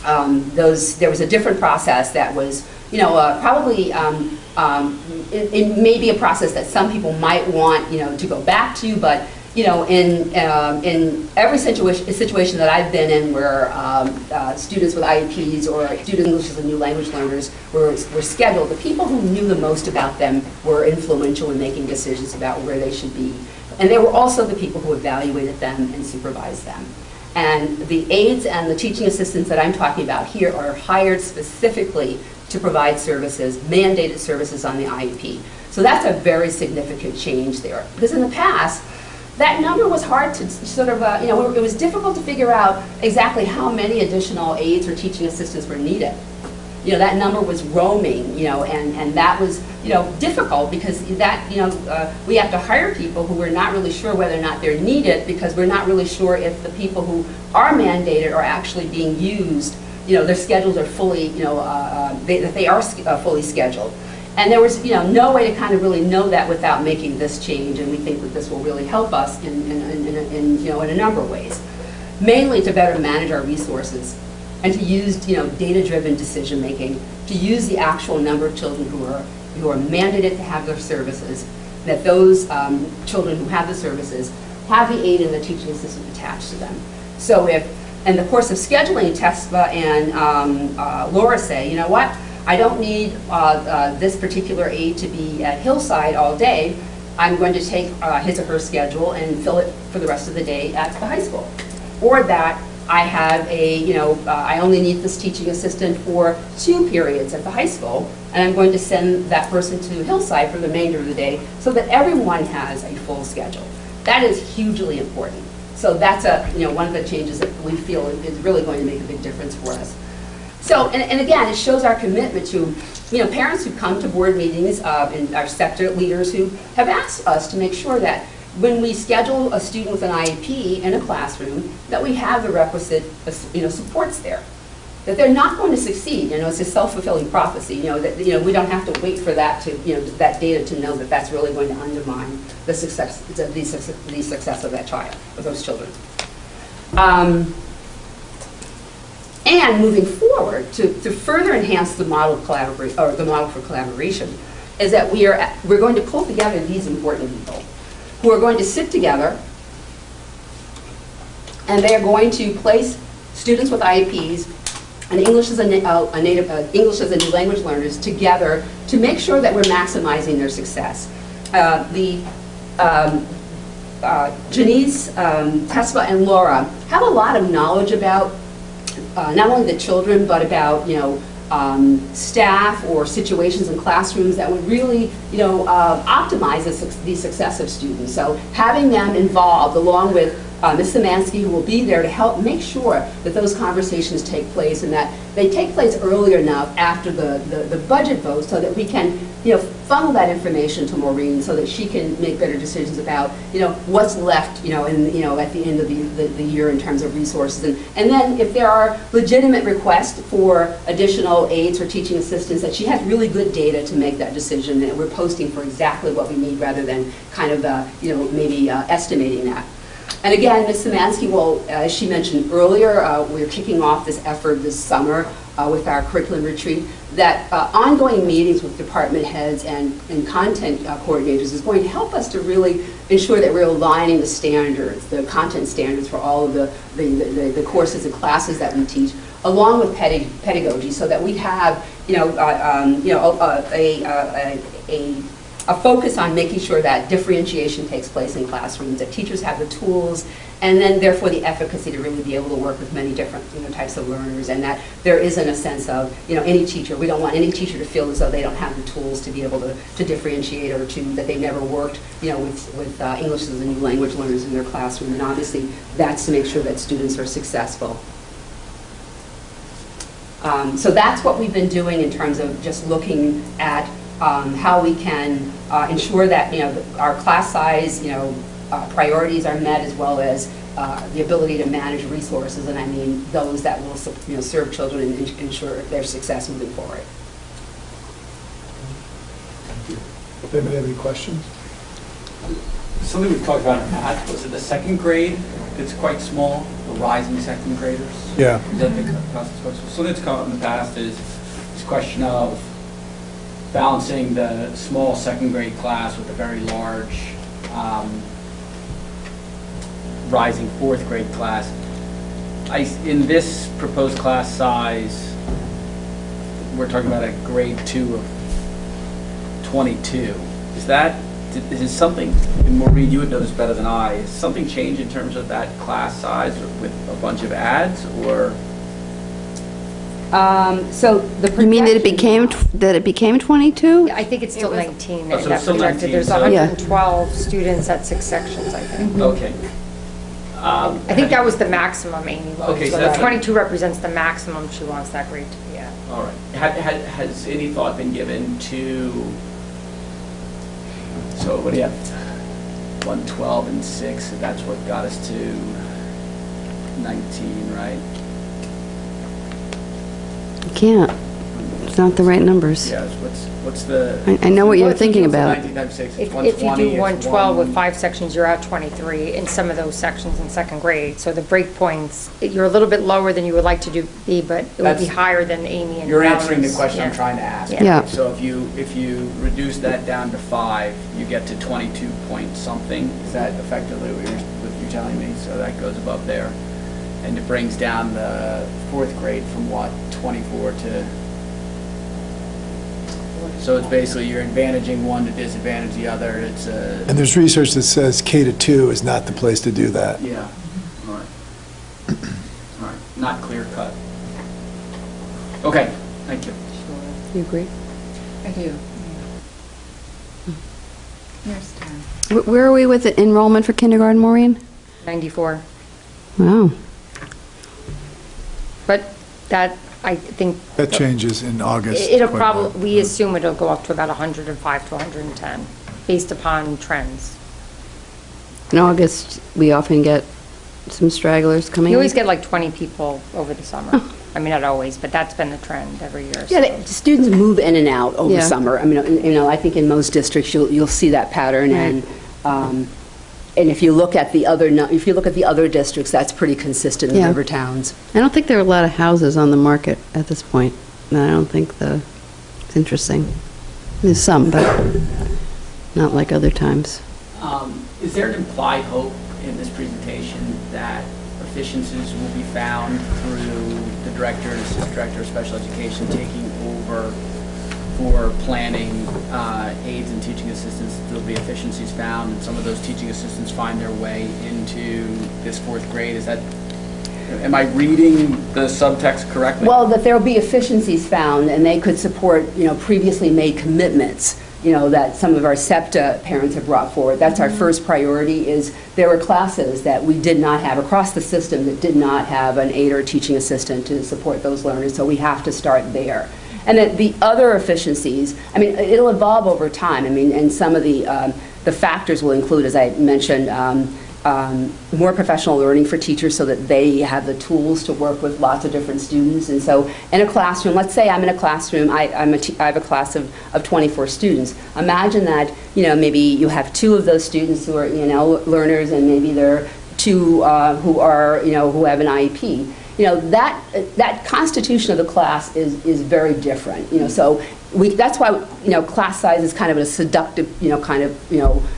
There was a different process that was, probably it may be a process that some people might want, to go back to, but in every situation that I've been in where students with IEPs or student English as a new language learners were scheduled, the people who knew the most about them were influential in making decisions about where they should be. And they were also the people who evaluated them and supervised them. And the aides and the teaching assistants that I'm talking about here are hired specifically to provide services, mandated services on the IEP. So that's a very significant change there. Because in the past, that number was hard to sort of, it was difficult to figure out exactly how many additional aides or teaching assistants were needed. That number was roaming, and that was, difficult because that, we have to hire people who we're not really sure whether or not they're needed, because we're not really sure if the people who are mandated are actually being used, their schedules are fully, that they are fully scheduled. And there was, no way to kind of really know that without making this change, and we think that this will really help us in a number of ways. Mainly to better manage our resources, and to use, data-driven decision-making, to use the actual number of children who are mandated to have their services, that those children who have the services have the aide and the teaching assistant attached to them. So if, in the course of scheduling, Tesfa and Laura say, you know what, I don't need this particular aide to be at Hillside all day, I'm going to take his or her schedule and fill it for the rest of the day at the high school. Or that I have I only need this teaching assistant for 2 periods at the high school, and I'm going to send that person to Hillside for the remainder of the day so that everyone has a full schedule. That is hugely important. So that's one of the changes that we feel is really going to make a big difference for us. So, and again, it shows our commitment to, parents who come to board meetings and our sector leaders who have asked us to make sure that when we schedule a student with an IEP in a classroom, that we have the requisite, supports there. That they're not going to succeed, it's a self-fulfilling prophecy, that, we don't have to wait for that to, that data to know that that's really going to undermine the success, the success of that child, of those children. And moving forward, to further enhance the model of the model for collaboration, is that we're going to pull together these important people who are going to sit together, and they are going to place students with IEPs and English as a new language learners together to make sure that we're maximizing their success. Janice, Tesfa, and Laura have a lot of knowledge about not only the children, but about staff or situations in classrooms that would really optimize the success of students. So having them involved, along with Ms. Szymanski, who will be there to help make sure that those conversations take place, and that they take place early enough after the budget vote, so that we can funnel that information to Maureen so that she can make better decisions about what's left at the end of the year in terms of resources, and then if there are legitimate requests for additional aides or teaching assistants, that she has really good data to make that decision, and we're posting for exactly what we need rather than kind of maybe estimating that. And again, Ms. Szymanski will, as she mentioned earlier, we're kicking off this effort this summer with our curriculum retreat, that ongoing meetings with department heads and content coordinators is going to help us to really ensure that we're aligning the standards, the content standards for all of the courses and classes that we teach, along with pedagogy, so that we have a focus on making sure that differentiation takes place in classrooms, that teachers have the tools, and then therefore the efficacy to really be able to work with many different types of learners, and that there isn't a sense of any teacher, we don't want any teacher to feel as though they don't have the tools to be able to differentiate, or that they've never worked with English as a new language learners in their classroom, and obviously that's to make sure that students are successful. So that's what we've been doing in terms of just looking at how we can ensure that our class size priorities are met, as well as the ability to manage resources, and I mean those that will serve children and ensure their success moving forward. Does anybody have any questions? Something we've talked about in the past, was it the second grade? It's quite small, the rising second graders. Yeah. Is that the process? Something that's come up in the past is this question of balancing the small second grade class with a very large rising fourth grade class. In this proposed class size, we're talking about a grade 2 of 22. Is it something, and Maureen, you would know this better than I, is something changed in terms of that class size with a bunch of ads, or? So You mean that it became 22? I think it's still 19. Oh, so it's still 19, There's so- 112 students at 6 sections, I think. Okay. I think that was the maximum, Amy. Okay, so So that's 22 represents the maximum she wants that grade to be at. All right. Has any thought been given to, so what do you have, 112 and 6, so that's what got us to 19, right? You can't. It's not the right numbers. Yes, what's the? I know what you're what's the thinking deal with about. 19 times 6? It's If you 120, do it's 112 with one- 5 sections, you're at 23 in some of those sections in second grade. So the break points, you're a little bit lower than you would like to be, but it would be That's- higher than Amy and You're answering the Valerie's. question I'm Yeah. trying to ask. Yeah. Yeah. So if you reduce that down to 5, you get to 22 point something. Is that effectively what you're telling me? So that goes above there. And it brings down the fourth grade from what, 24 to? So it's basically you're advantaging one to disadvantage the other. It's a, And there's research that says K-2 is not the place to do that. yeah, all right. All right, not clear cut. Okay, thank you. You agree? I do. Nurse time. Where are we with the enrollment for kindergarten, Maureen? 94. Wow. But that, I think. That changes in August. It'll quite a probably, bit. we assume it'll go up to about 105 to 110, based upon trends. In August, we often get some stragglers coming You in. always get like 20 people over the summer. I mean, not always, but that's been the trend every year. Yeah, students move in and out over Yeah. summer. I mean, I think in most districts you'll see that pattern, and if you look at the other districts, that's pretty consistent in Yeah. river towns. I don't think there are a lot of houses on the market at this point. And I don't think it's interesting. There's some, but not like other times. Is there an implied hope in this presentation that efficiencies will be found through the director and assistant director of special education taking over for planning aides and teaching assistants? There'll be efficiencies found, and some of those teaching assistants find their way into this fourth grade. Am I reading the subtext correctly? Well, that there'll be efficiencies found, and they could support, previously made commitments, that some of our SEPTA parents have brought forward. That's our first priority, is there were classes that we did not have across the system that did not have an aide or a teaching assistant to support those learners, so we have to start there. And that the other efficiencies, it'll evolve over time. And some of the factors will include, as I mentioned, more professional learning for teachers so that they have the tools to work with lots of different students. And so in a classroom, let's say I'm in a classroom, I have a class of 24 students. Imagine that, maybe you have 2 of those students who are E&L learners, and maybe there are 2 who have an IEP. That constitution of the class is very different. So that's why, class size is kind of a seductive,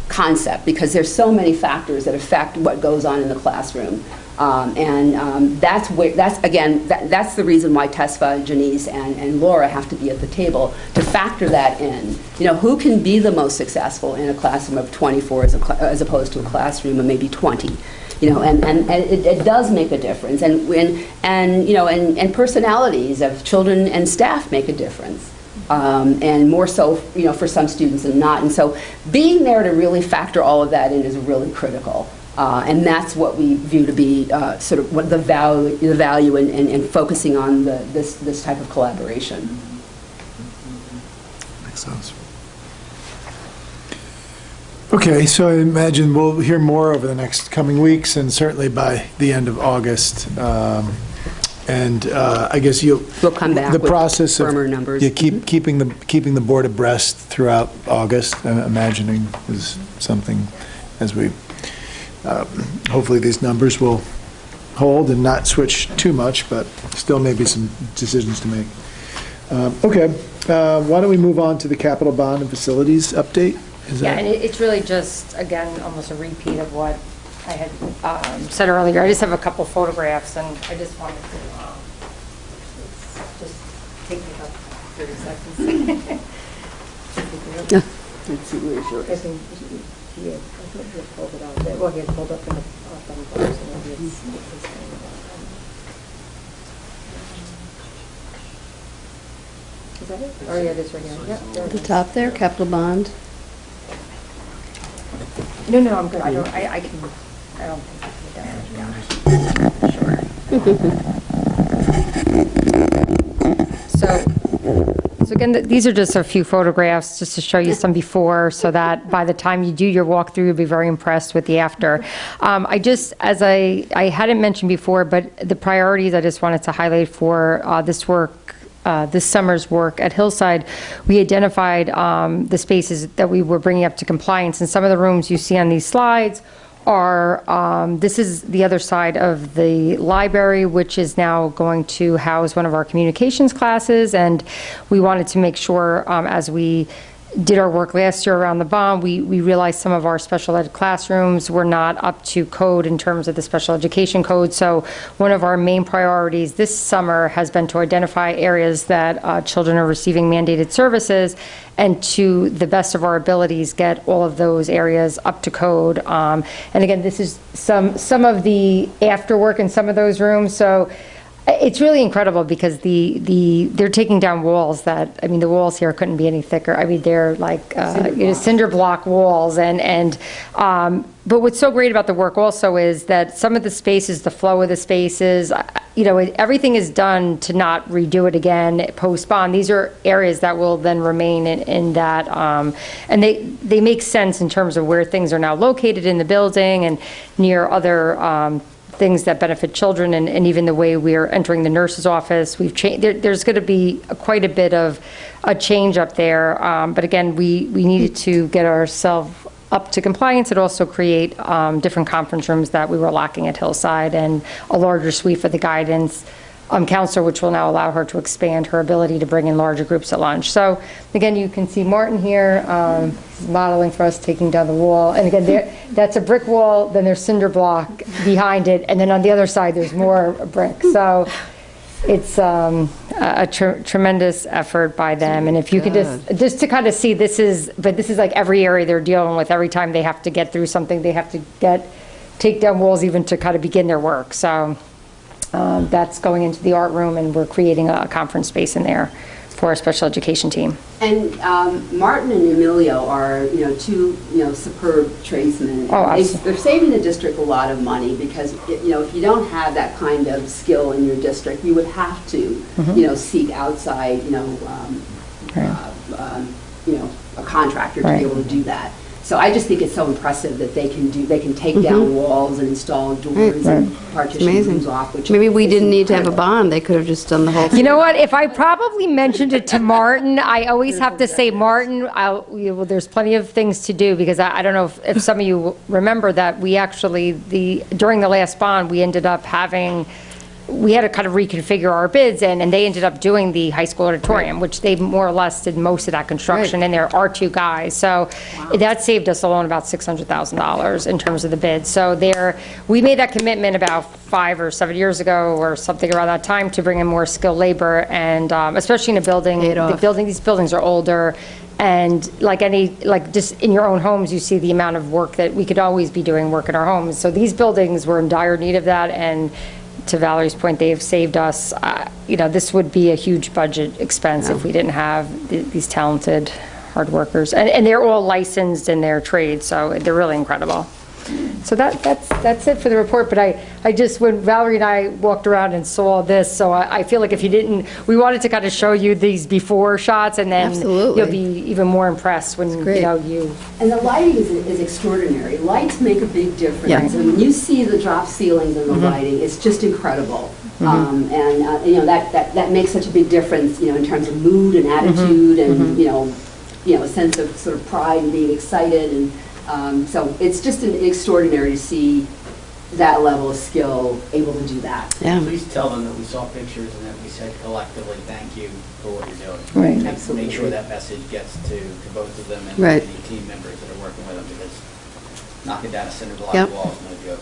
concept, because there's so many factors that affect what goes on in the classroom. That's the reason why Tesfa, Janice, and Laura have to be at the table to factor that in. Who can be the most successful in a classroom of 24 as opposed to a classroom of maybe 20? And it does make a difference, and personalities of children and staff make a difference, and more so, for some students than not. And so, being there to really factor all of that in is really critical, and that's what we view to be sort of what the value in focusing on this type of collaboration. Makes sense. Okay, so I imagine we'll hear more over the next coming weeks, and certainly by the end of August. I guess we'll come back the with process firmer of numbers. keeping the board abreast throughout August. I'm imagining is something as we hopefully these numbers will hold and not switch too much, but still maybe some decisions to make. Okay, why don't we move on to the capital bond and facilities update? And it's really just, again, almost a repeat of what I had said earlier. I just have a couple photographs, and I just wanted to just take me about 30 seconds. Let's see, where's yours? I think he had pulled it out. Well, he had pulled up in the thumb box, and maybe it's his thing. Is that it? Oh, yeah, it is right here. Yep, there At it the is. top there, capital bond. No, I'm good. I don't think I can So again, these are just a few photographs just to show you some before, so that by the time you do your walkthrough, you'll be very impressed with the after. As I hadn't mentioned before, but the priorities I just wanted to highlight for this summer's work at Hillside, we identified the spaces that we were bringing up to compliance, and some of the rooms you see on these slides are, this is the other side of the library, which is now going to house one of our communications classes, and we wanted to make sure, as we did our work last year around the bond, we realized some of our special ed classrooms were not up to code in terms of the special education code. So one of our main priorities this summer has been to identify areas that children are receiving mandated services, and to the best of our abilities get all of those areas up to code. And again, this is some of the after work in some of those rooms. So it's really incredible, because they're taking down walls that, the walls here couldn't be any thicker. They're like cinder block walls, but what's so great about the work also is that some of the spaces, the flow of the spaces, everything is done to not redo it again post-bond. These are areas that will then remain in that, and they make sense in terms of where things are now located in the building and near other things that benefit children, and even the way we're entering the nurse's office. We've changed. There's going to be quite a bit of a change up there, but again, we needed to get ourselves up to compliance and also create different conference rooms that we were lacking at Hillside, and a larger suite for the guidance counselor, which will now allow her to expand her ability to bring in larger groups at lunch. So again, you can see Martin here modeling for us, taking down the wall. And again, that's a brick wall, then there's cinder block behind it, and then on the other side, there's more brick. So it's a tremendous effort by them. And if you could just to kind of see, this is like every area they're dealing with. Every time they have to get through something, they have to take down walls even to kind of begin their work. So that's going into the art room, and we're creating a conference space in there for our special education team. And Martin and Emilio are, two, superb tradesmen. Oh, absolutely. They're saving the district a lot of money, because, if you don't have that kind of skill in your district, you would have to, seek outside, a contractor to be able to do that. So I just think it's so impressive that they can take down walls and install doors and partition rooms off. Which Maybe we is didn't need to have a incredible. bond. They could have just done the whole thing. You know what? If I probably mentioned it to Martin, I always have to say, Martin, there's plenty of things to do, because I don't know if some of you remember that we actually, during the last bond, we ended up having we had to kind of reconfigure our bids, and they ended up doing the high school auditorium, which they more or less did most of that construction, and there are 2 guys. So that saved us alone about $600,000 in terms of the bid. So we made that commitment about 5 or 7 years ago or something around that time to bring in more skilled labor, and especially in a building, these buildings are older, and like just in your own homes, you see the amount of work that we could always be doing work in our homes. So these buildings were in dire need of that, and to Valerie's point, they've saved us. This would be a huge budget expense if we didn't have these talented hard workers. And they're all licensed in their trade, so they're really incredible. So that's it for the report, but I just, when Valerie and I walked around and saw this, so I feel like if you didn't, we wanted to kind of show you these before shots, and then Absolutely. you'll be even more impressed when, you. And the lighting is extraordinary. Lights make a big difference. Yeah. And when you see the drop ceilings and the lighting, it's just incredible. That makes such a big difference, in terms of mood and attitude and, a sense of sort of pride and being excited. And so it's just extraordinary to see that level of skill able to do that. Yeah. Please tell them that we saw pictures and that we said collectively, thank you for what you're doing. Right. Make sure that message gets to both of them and Right. any team members that are working with them, because knocking down a cinder block Yep. wall is no joke.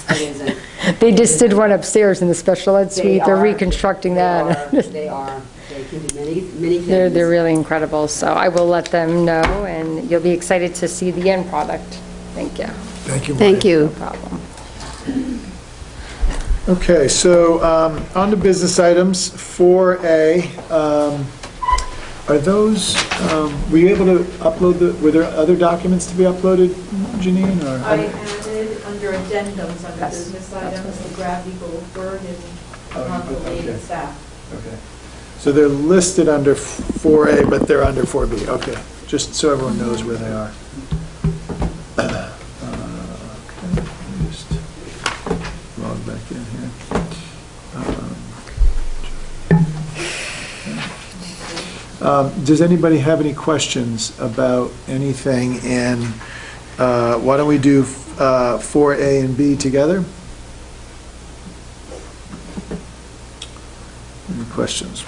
It isn't. They just did one upstairs in the special ed suite. They're reconstructing that. They are. They can do many things. They're really incredible, so I will let them know, and you'll be excited to see the end product. Thank you. Thank you, Thank Maureen. you. No problem. Okay, so on to business items, 4A. Are those, were you able to upload were there other documents to be uploaded, Janine? Or? I added under addendums, under business items, the Gravity Goldberg and the related staff. Okay. So they're listed under 4A, but they're under 4B. Okay, just so everyone knows where they are. Okay, let me just log back in here. Does anybody have any questions about anything? And why don't we do 4A and B together? Any questions?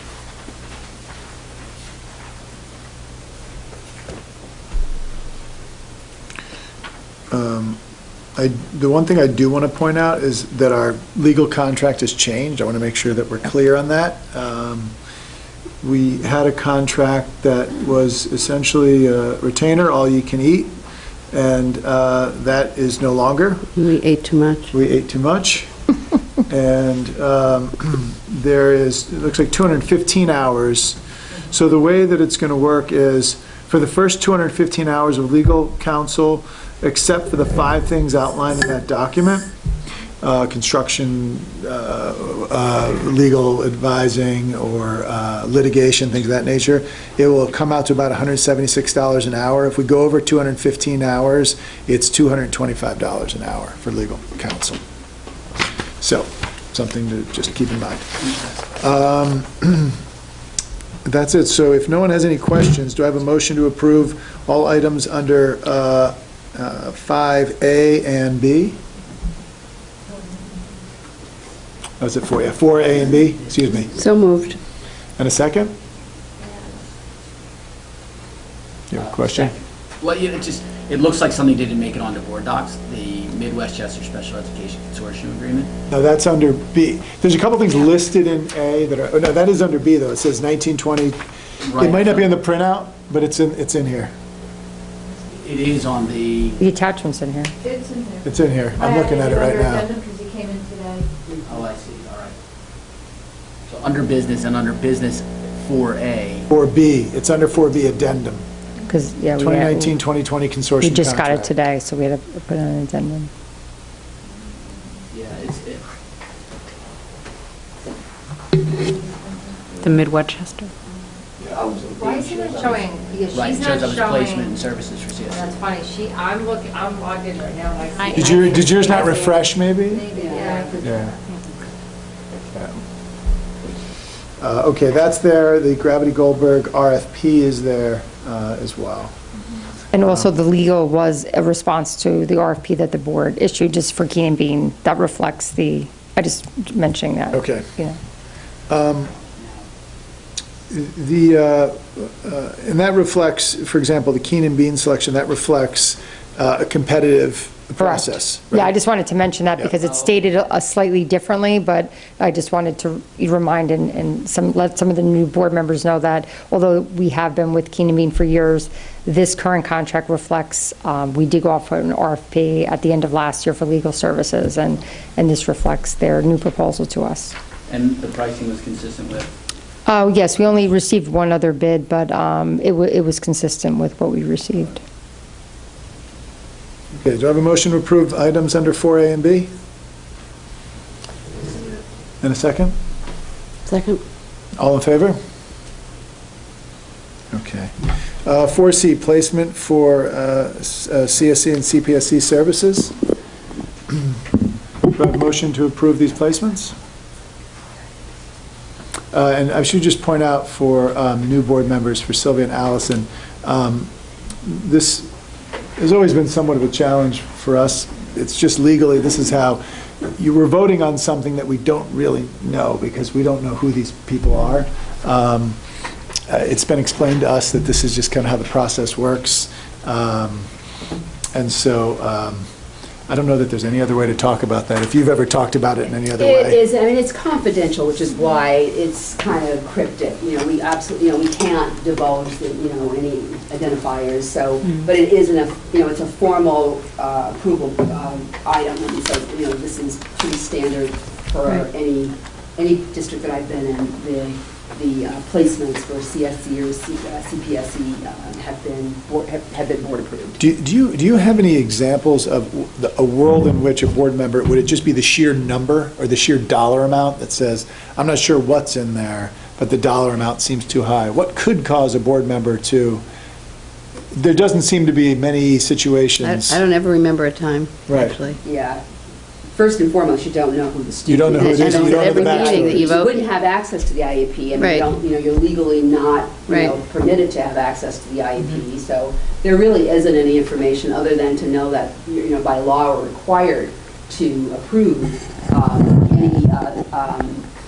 The one thing I do want to point out is that our legal contract has changed. I want to make sure that we're clear on that. We had a contract that was essentially a retainer, all you can eat, and that is no longer. We ate too much. We ate too much. And there is, it looks like 215 hours. So the way that it's going to work is, for the first 215 hours of legal counsel, except for the 5 things outlined in that document, construction, legal advising, or litigation, things of that nature, it will come out to about $176 an hour. If we go over 215 hours, it's $225 an hour for legal counsel. So, something to just keep in mind. That's it. So if no one has any questions, do I have a motion to approve all items under 5A and B? That's it for you. 4A and B, excuse me. So moved. And a second? You have a question? Well, it looks like something didn't make it onto board docs, the Midwestchester Special Education Consortium Agreement. No, that's under B. There's a couple things listed in A that are, oh, no, that is under B, though. It says 1920. Right. It might not be on the printout, but it's in here. It is on the, The attachment's in here. It's in there. It's in here. I'm looking at it right now. Because he came in today. oh, I see, all right. So under business and under business 4A. 4B, it's under 4B addendum. Because, yeah, 2019-2020 consortium we just got it contract. today, so we had to put in an addendum. Yeah, it's, The Midwestchester. Why isn't it showing? Because right, she's it not shows up as showing. placement and services for CSC. That's funny. I'm logged in right now. and I see- Did yours not refresh, maybe? Maybe, yeah. Yeah. Okay, that's there. The Gravity Goldberg RFP is there as well. And also, the legal was a response to the RFP that the board issued just for Keenan Bean. That reflects the I just mentioning that. Okay. You know. And that reflects, for example, the Keenan Bean selection, that reflects a competitive process. Correct. Yeah, I right? just wanted to mention that Yeah. because it's stated slightly differently, but I just wanted to remind and let some of the new board members know that although we have been with Keenan Bean for years, this current contract reflects, we did go off for an RFP at the end of last year for legal services, and this reflects their new proposal to us. And the pricing was consistent with? Oh, yes, we only received one other bid, but it was consistent with what we received. Okay, do I have a motion to approve items under 4A and B? And a second? Second? All in favor? Okay. 4C, placement for CSE and CPSC services. Do I have a motion to approve these placements? And I should just point out for new board members, for Sylvia and Allison, this has always been somewhat of a challenge for us. It's just legally, this is how, you were voting on something that we don't really know because we don't know who these people are. It's been explained to us that this is just kind of how the process works. And so I don't know that there's any other way to talk about that, if you've ever talked about it in any other way. It is, I mean, it's confidential, which is why it's kind of cryptic. You know, we absolutely, you know, we can't divulge, any identifiers, so, but it is, it's a formal approval item, and so, this is pretty standard for any district that I've been in. The placements for CSC or CPSC have been board approved. Do you have any examples of a world in which a board member, would it just be the sheer number or the sheer dollar amount that says, I'm not sure what's in there, but the dollar amount seems too high? What could cause a board member to, there doesn't seem to be many situations. I don't ever remember a time, Right. actually. Yeah. First and foremost, you don't know who the student is. You don't know who it is, And you don't know every the meeting that backstory. you vote- wouldn't have access to the IEP, and Right. you don't, you're legally not, Right. permitted to have access to the IEP. So there really isn't any information other than to know that, by law we're required to approve any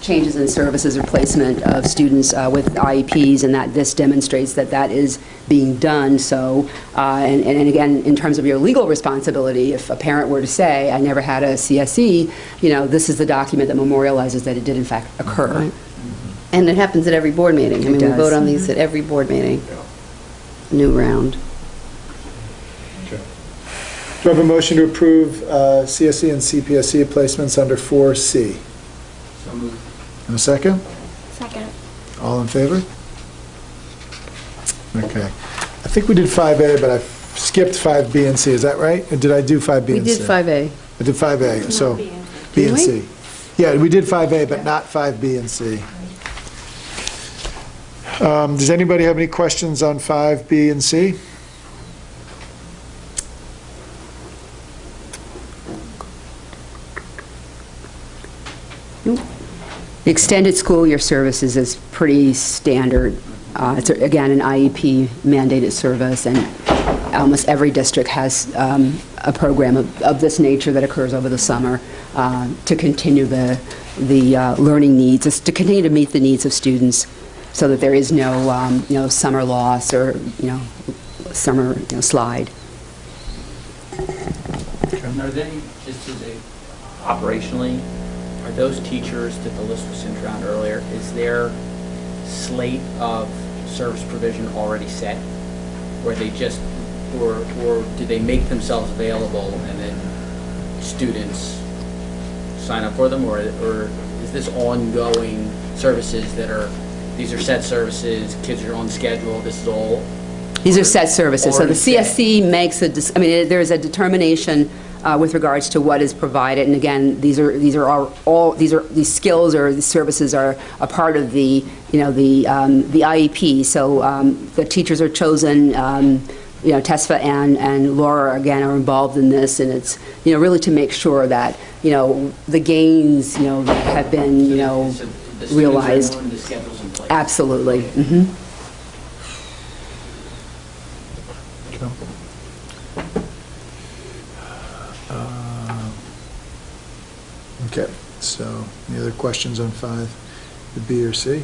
changes in services or placement of students with IEPs, and that this demonstrates that that is being done. So, and again, in terms of your legal responsibility, if a parent were to say, I never had a CSE, this is the document that memorializes that it did in fact occur. Right. And it happens at every board meeting. I mean, we does. vote on these at every board meeting. New round. Do I have a motion to approve CSE and CPSC placements under 4C? So moved. And a second? Second. All in favor? Okay. I think we did 5A, but I skipped 5B and C. Is that right? Or did I do 5B We and C? did 5A. I did 5A, so B and B Did and we? C. Yeah, we did 5A, but not 5B and C. Does anybody have any questions on 5B and C? The extended school year services is pretty standard. It's, again, an IEP mandated service, and almost every district has a program of this nature that occurs over the summer to continue the learning needs, is to continue to meet the needs of students so that there is no, summer loss or, summer, slide. And are they, just as a, operationally, are those teachers that the list was sent around earlier, is their slate of service provision already set? Where they just, or do they make themselves available and then students sign up for them? Or is this ongoing services that are, these are set services, kids are on schedule, this is all? These are set services. So the Already set. CSC makes there's a determination with regards to what is provided. And again, these skills or these services are a part of the IEP. So the teachers are chosen. Tesfa and Laura again are involved in this, and it's really to make sure that the gains that have been So the students are realized. known, the schedule's in place. Absolutely. Okay. So, any other questions on 5, the B or C?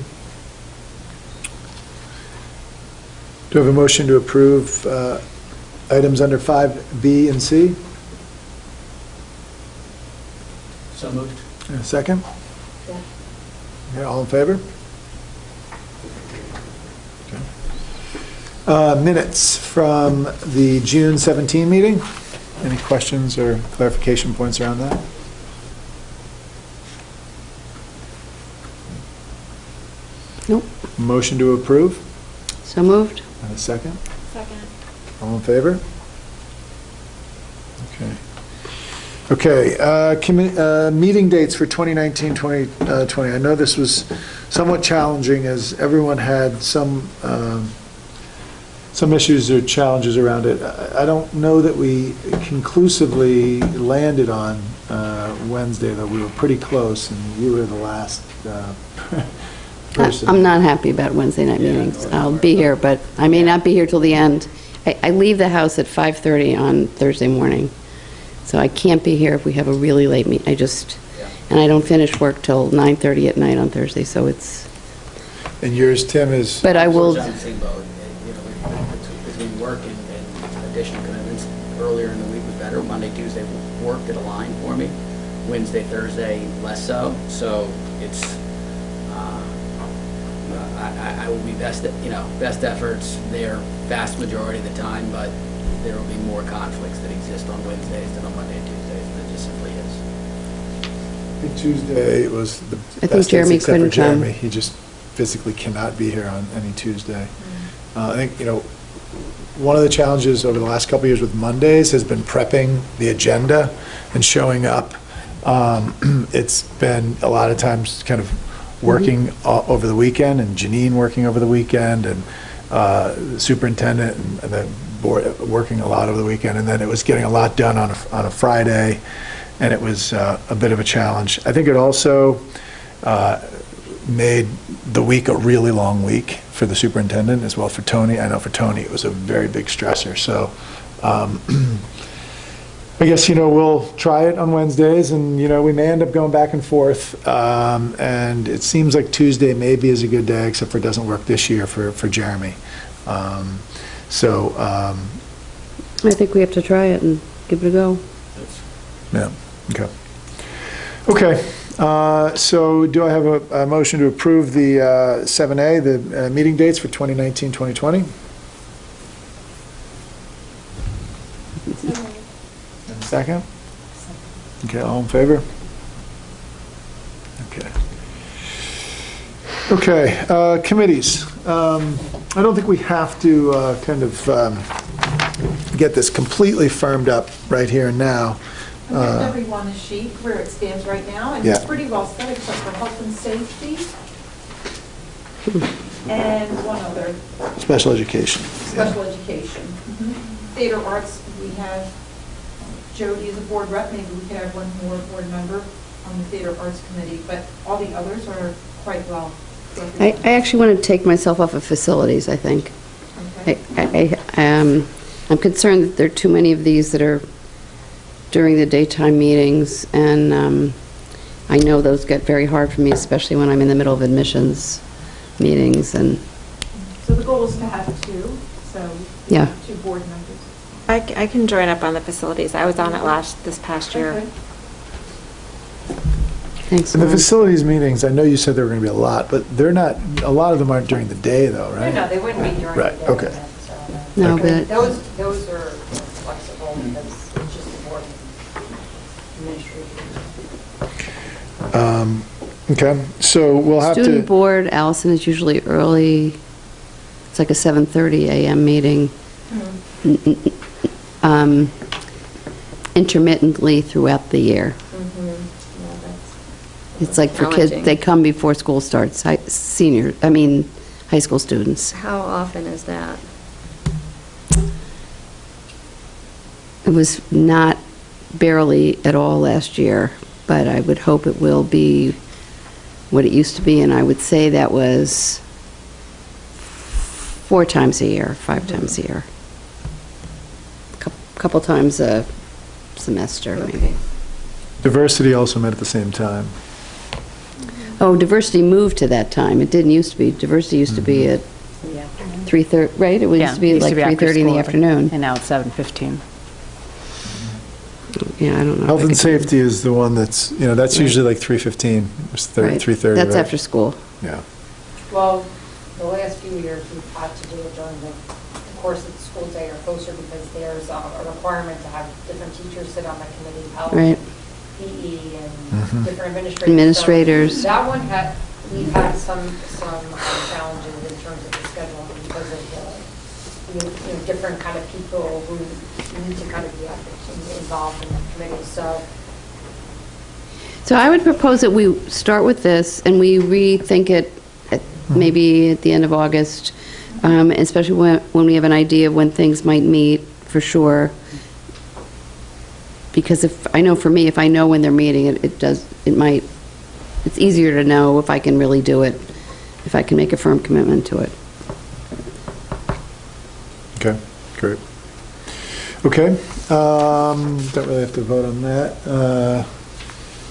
Do I have a motion to approve items under 5B and C? So moved. A second? Okay, all in favor? Okay. Minutes from the June 17 meeting? Any questions or clarification points around that? Nope. Motion to approve? So moved? And a second? Second. All in favor? Okay. Okay, meeting dates for 2019-2020. I know this was somewhat challenging as everyone had some issues or challenges around it. I don't know that we conclusively landed on Wednesday, though. We were pretty close, and you were the last person. I'm not happy about Wednesday night meetings. I'll be here, but I may not be here till the end. I leave the house at 5:30 on Thursday morning, so I can't be here if we have a really late meeting. And I don't finish work till 9:30 at night on Thursday, so it's... And yours, Tim, is... But I will... Sort of on the same boat, you know, between work and additional commitments, earlier in the week was better. Monday, Tuesday worked at a line for me. Wednesday, Thursday, less so. So it's, I will be best efforts there vast majority of the time, but there will be more conflicts that exist on Wednesdays than on Monday and Tuesdays. There just simply is. I think Tuesday was the best. I think Jeremy except for couldn't come. Jeremy. He just physically cannot be here on any Tuesday. I think, one of the challenges over the last couple of years with Mondays has been prepping the agenda and showing up. It's been a lot of times kind of working over the weekend, and Janine working over the weekend, and the superintendent and the board working a lot over the weekend, and then it was getting a lot done on a Friday, and it was a bit of a challenge. I think it also made the week a really long week for the superintendent as well for Tony. I know for Tony it was a very big stressor. So I guess, we'll try it on Wednesdays, and, we may end up going back and forth. And it seems like Tuesday maybe is a good day, except for it doesn't work this year for Jeremy. I think we have to try it and give it a go. Yeah, okay. Okay, so do I have a motion to approve the 7A, the meeting dates for 2019, 2020? And second? Okay, all in favor? Okay. Okay, committees. I don't think we have to get this completely firmed up right here and now. I've given everyone a sheet where it stands right now, and it's pretty well set except for health and safety. And one other. Special education. Special education. Theater arts, we have Jody as a board rep, maybe we could have one more board member on the theater arts committee, but all the others are quite well. I actually want to take myself off of facilities, I think. Okay. I'm concerned that there are too many of these that are during the daytime meetings, and I know those get very hard for me, especially when I'm in the middle of admissions meetings. And So the goal is to have two, so Yeah. 2 board members. I can join up on the facilities. I was on it this past year. Okay. thanks, And the Lauren. facilities meetings, I know you said there were going to be a lot, but they're not, a lot of them aren't during the day though, right? No, they wouldn't be during the Right, day. okay. No, Okay. but Those are flexible because it's just the board administration. Okay, so we'll have student to, board, Allison, is usually early. It's like a 7:30 a.m. meeting. Intermittently throughout the year. It's like for kids, Challenging. they come before school starts, high school students. How often is that? It was not barely at all last year, but I would hope it will be what it used to be, and I would say that was 4 times a year, 5 times a year. Couple times a semester, maybe. diversity also met at the same time. Oh, diversity moved to that time. It didn't used to be. Diversity used to be at 3:30, right? It used to be like 3:30 in the afternoon. And now it's 7:15. Yeah, I don't know. Health and safety is the one that's, that's usually like 3:15, Right. 3:30. That's right? after school. Yeah. Well, the last few years, we've had to do it during the course of the school day or closer because there's a requirement to have different teachers sit on the committee, health, Right. PE, and Mhm. different administrators. Administrators. So that one we've had some challenges in terms of the scheduling because of the different kind of people who need to kind of be involved in the committee, so. So I would propose that we start with this and we rethink it maybe at the end of August, especially when we have an idea of when things might meet, for sure. Because I know for me, if I know when they're meeting, it's easier to know if I can really do it, if I can make a firm commitment to it. Okay, great. Okay, don't really have to vote on that.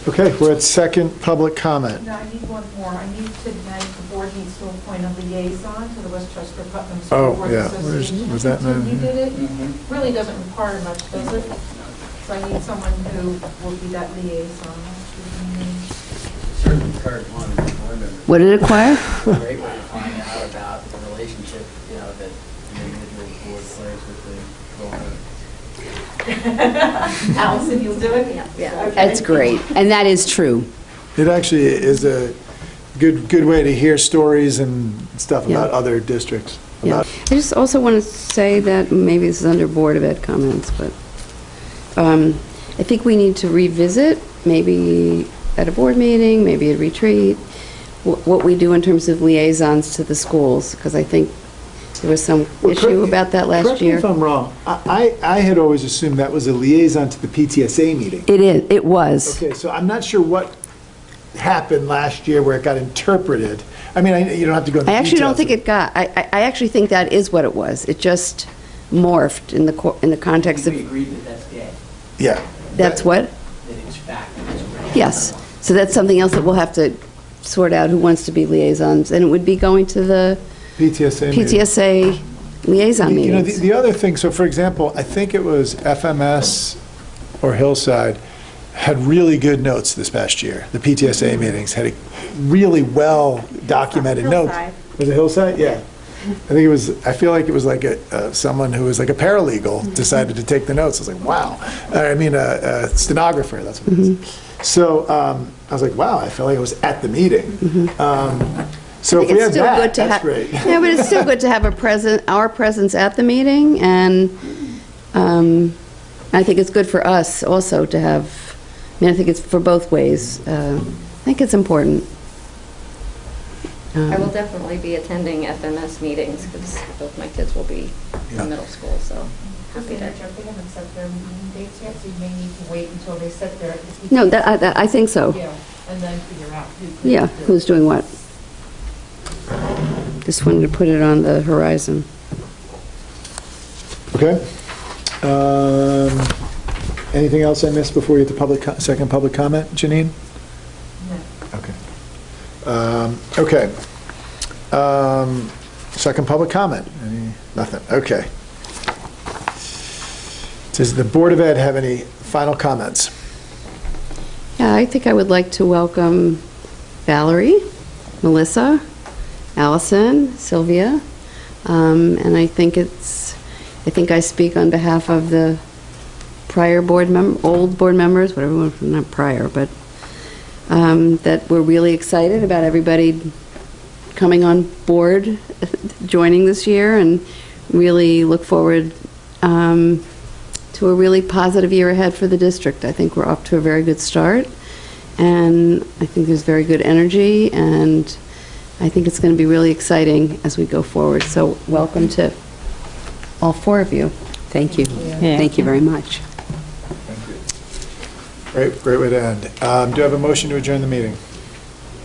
Okay, we're at second public comment. No, I need one more. I need tonight, the board needs to appoint a liaison to the Westchester Putnam Oh, School Board yeah. Association. Was that So now? you did it? Really doesn't require much, does it? So I need someone who will be that liaison. Certainly encourage one board member. What did it require? Great way to find out about the relationship, that the individual board plays with the board. Allison, you'll do it? Yeah. That's great, and that is true. It actually is a good way to hear stories and stuff about other districts. Yeah. I just also want to say that, maybe this is under Board of Ed comments, but I think we need to revisit, maybe at a board meeting, maybe at a retreat, what we do in terms of liaisons to the schools, because I think there was some issue about that last Correct me year. if I'm wrong. I had always assumed that was a liaison to the PTSA meeting. It was. Okay, so I'm not sure what happened last year where it got interpreted. I mean, you don't have to go into I actually don't details. think it got, I actually think that is what it was. It just morphed in the context We of, agreed that that's dead, Yeah. that's what? that it's fact, that it's real. Yes. So that's something else that we'll have to sort out, who wants to be liaisons. And it would be going to the PTSA meeting. PTSA liaison meetings. The other thing, so for example, I think it was FMS or Hillside had really good notes this past year. The PTSA meetings had really well documented notes. Hillside. Was it Hillside? Yeah. I feel like it was like someone who was like a paralegal decided to take the notes. I was like, wow. I mean, a stenographer, that's what it is. So I was like, wow, I felt like I was at the meeting. So if we have that, that's great. Yeah, but it's still good to have our presence at the meeting, and I think it's good for us also to have, I think it's for both ways. I think it's important. I will definitely be attending FMS meetings because both my kids will be in middle school, so happy to. They haven't set their meeting dates yet, so you may need to wait until they set their. No, I think so. Yeah, and then figure out who. Yeah, who's doing what. Just wanted to put it on the horizon. Okay. Anything else I missed before we get to second public comment, Janine? No. Okay. Second public comment? Nothing, okay. Does the Board of Ed have any final comments? Yeah, I think I would like to welcome Valerie, Melissa, Allison, Sylvia, and I think I speak on behalf of the prior old board members, whatever, not prior, but that we're really excited about everybody coming on board, joining this year, and really look forward to a really positive year ahead for the district. I think we're off to a very good start, and I think there's very good energy, and I think it's going to be really exciting as we go forward. So welcome to all four of you. Thank you. Thank you very much. Great way to end. Do I have a motion to adjourn the meeting?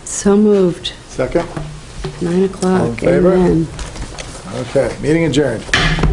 So moved. Second? 9 o'clock. All in favor? Amen. Okay, meeting adjourned.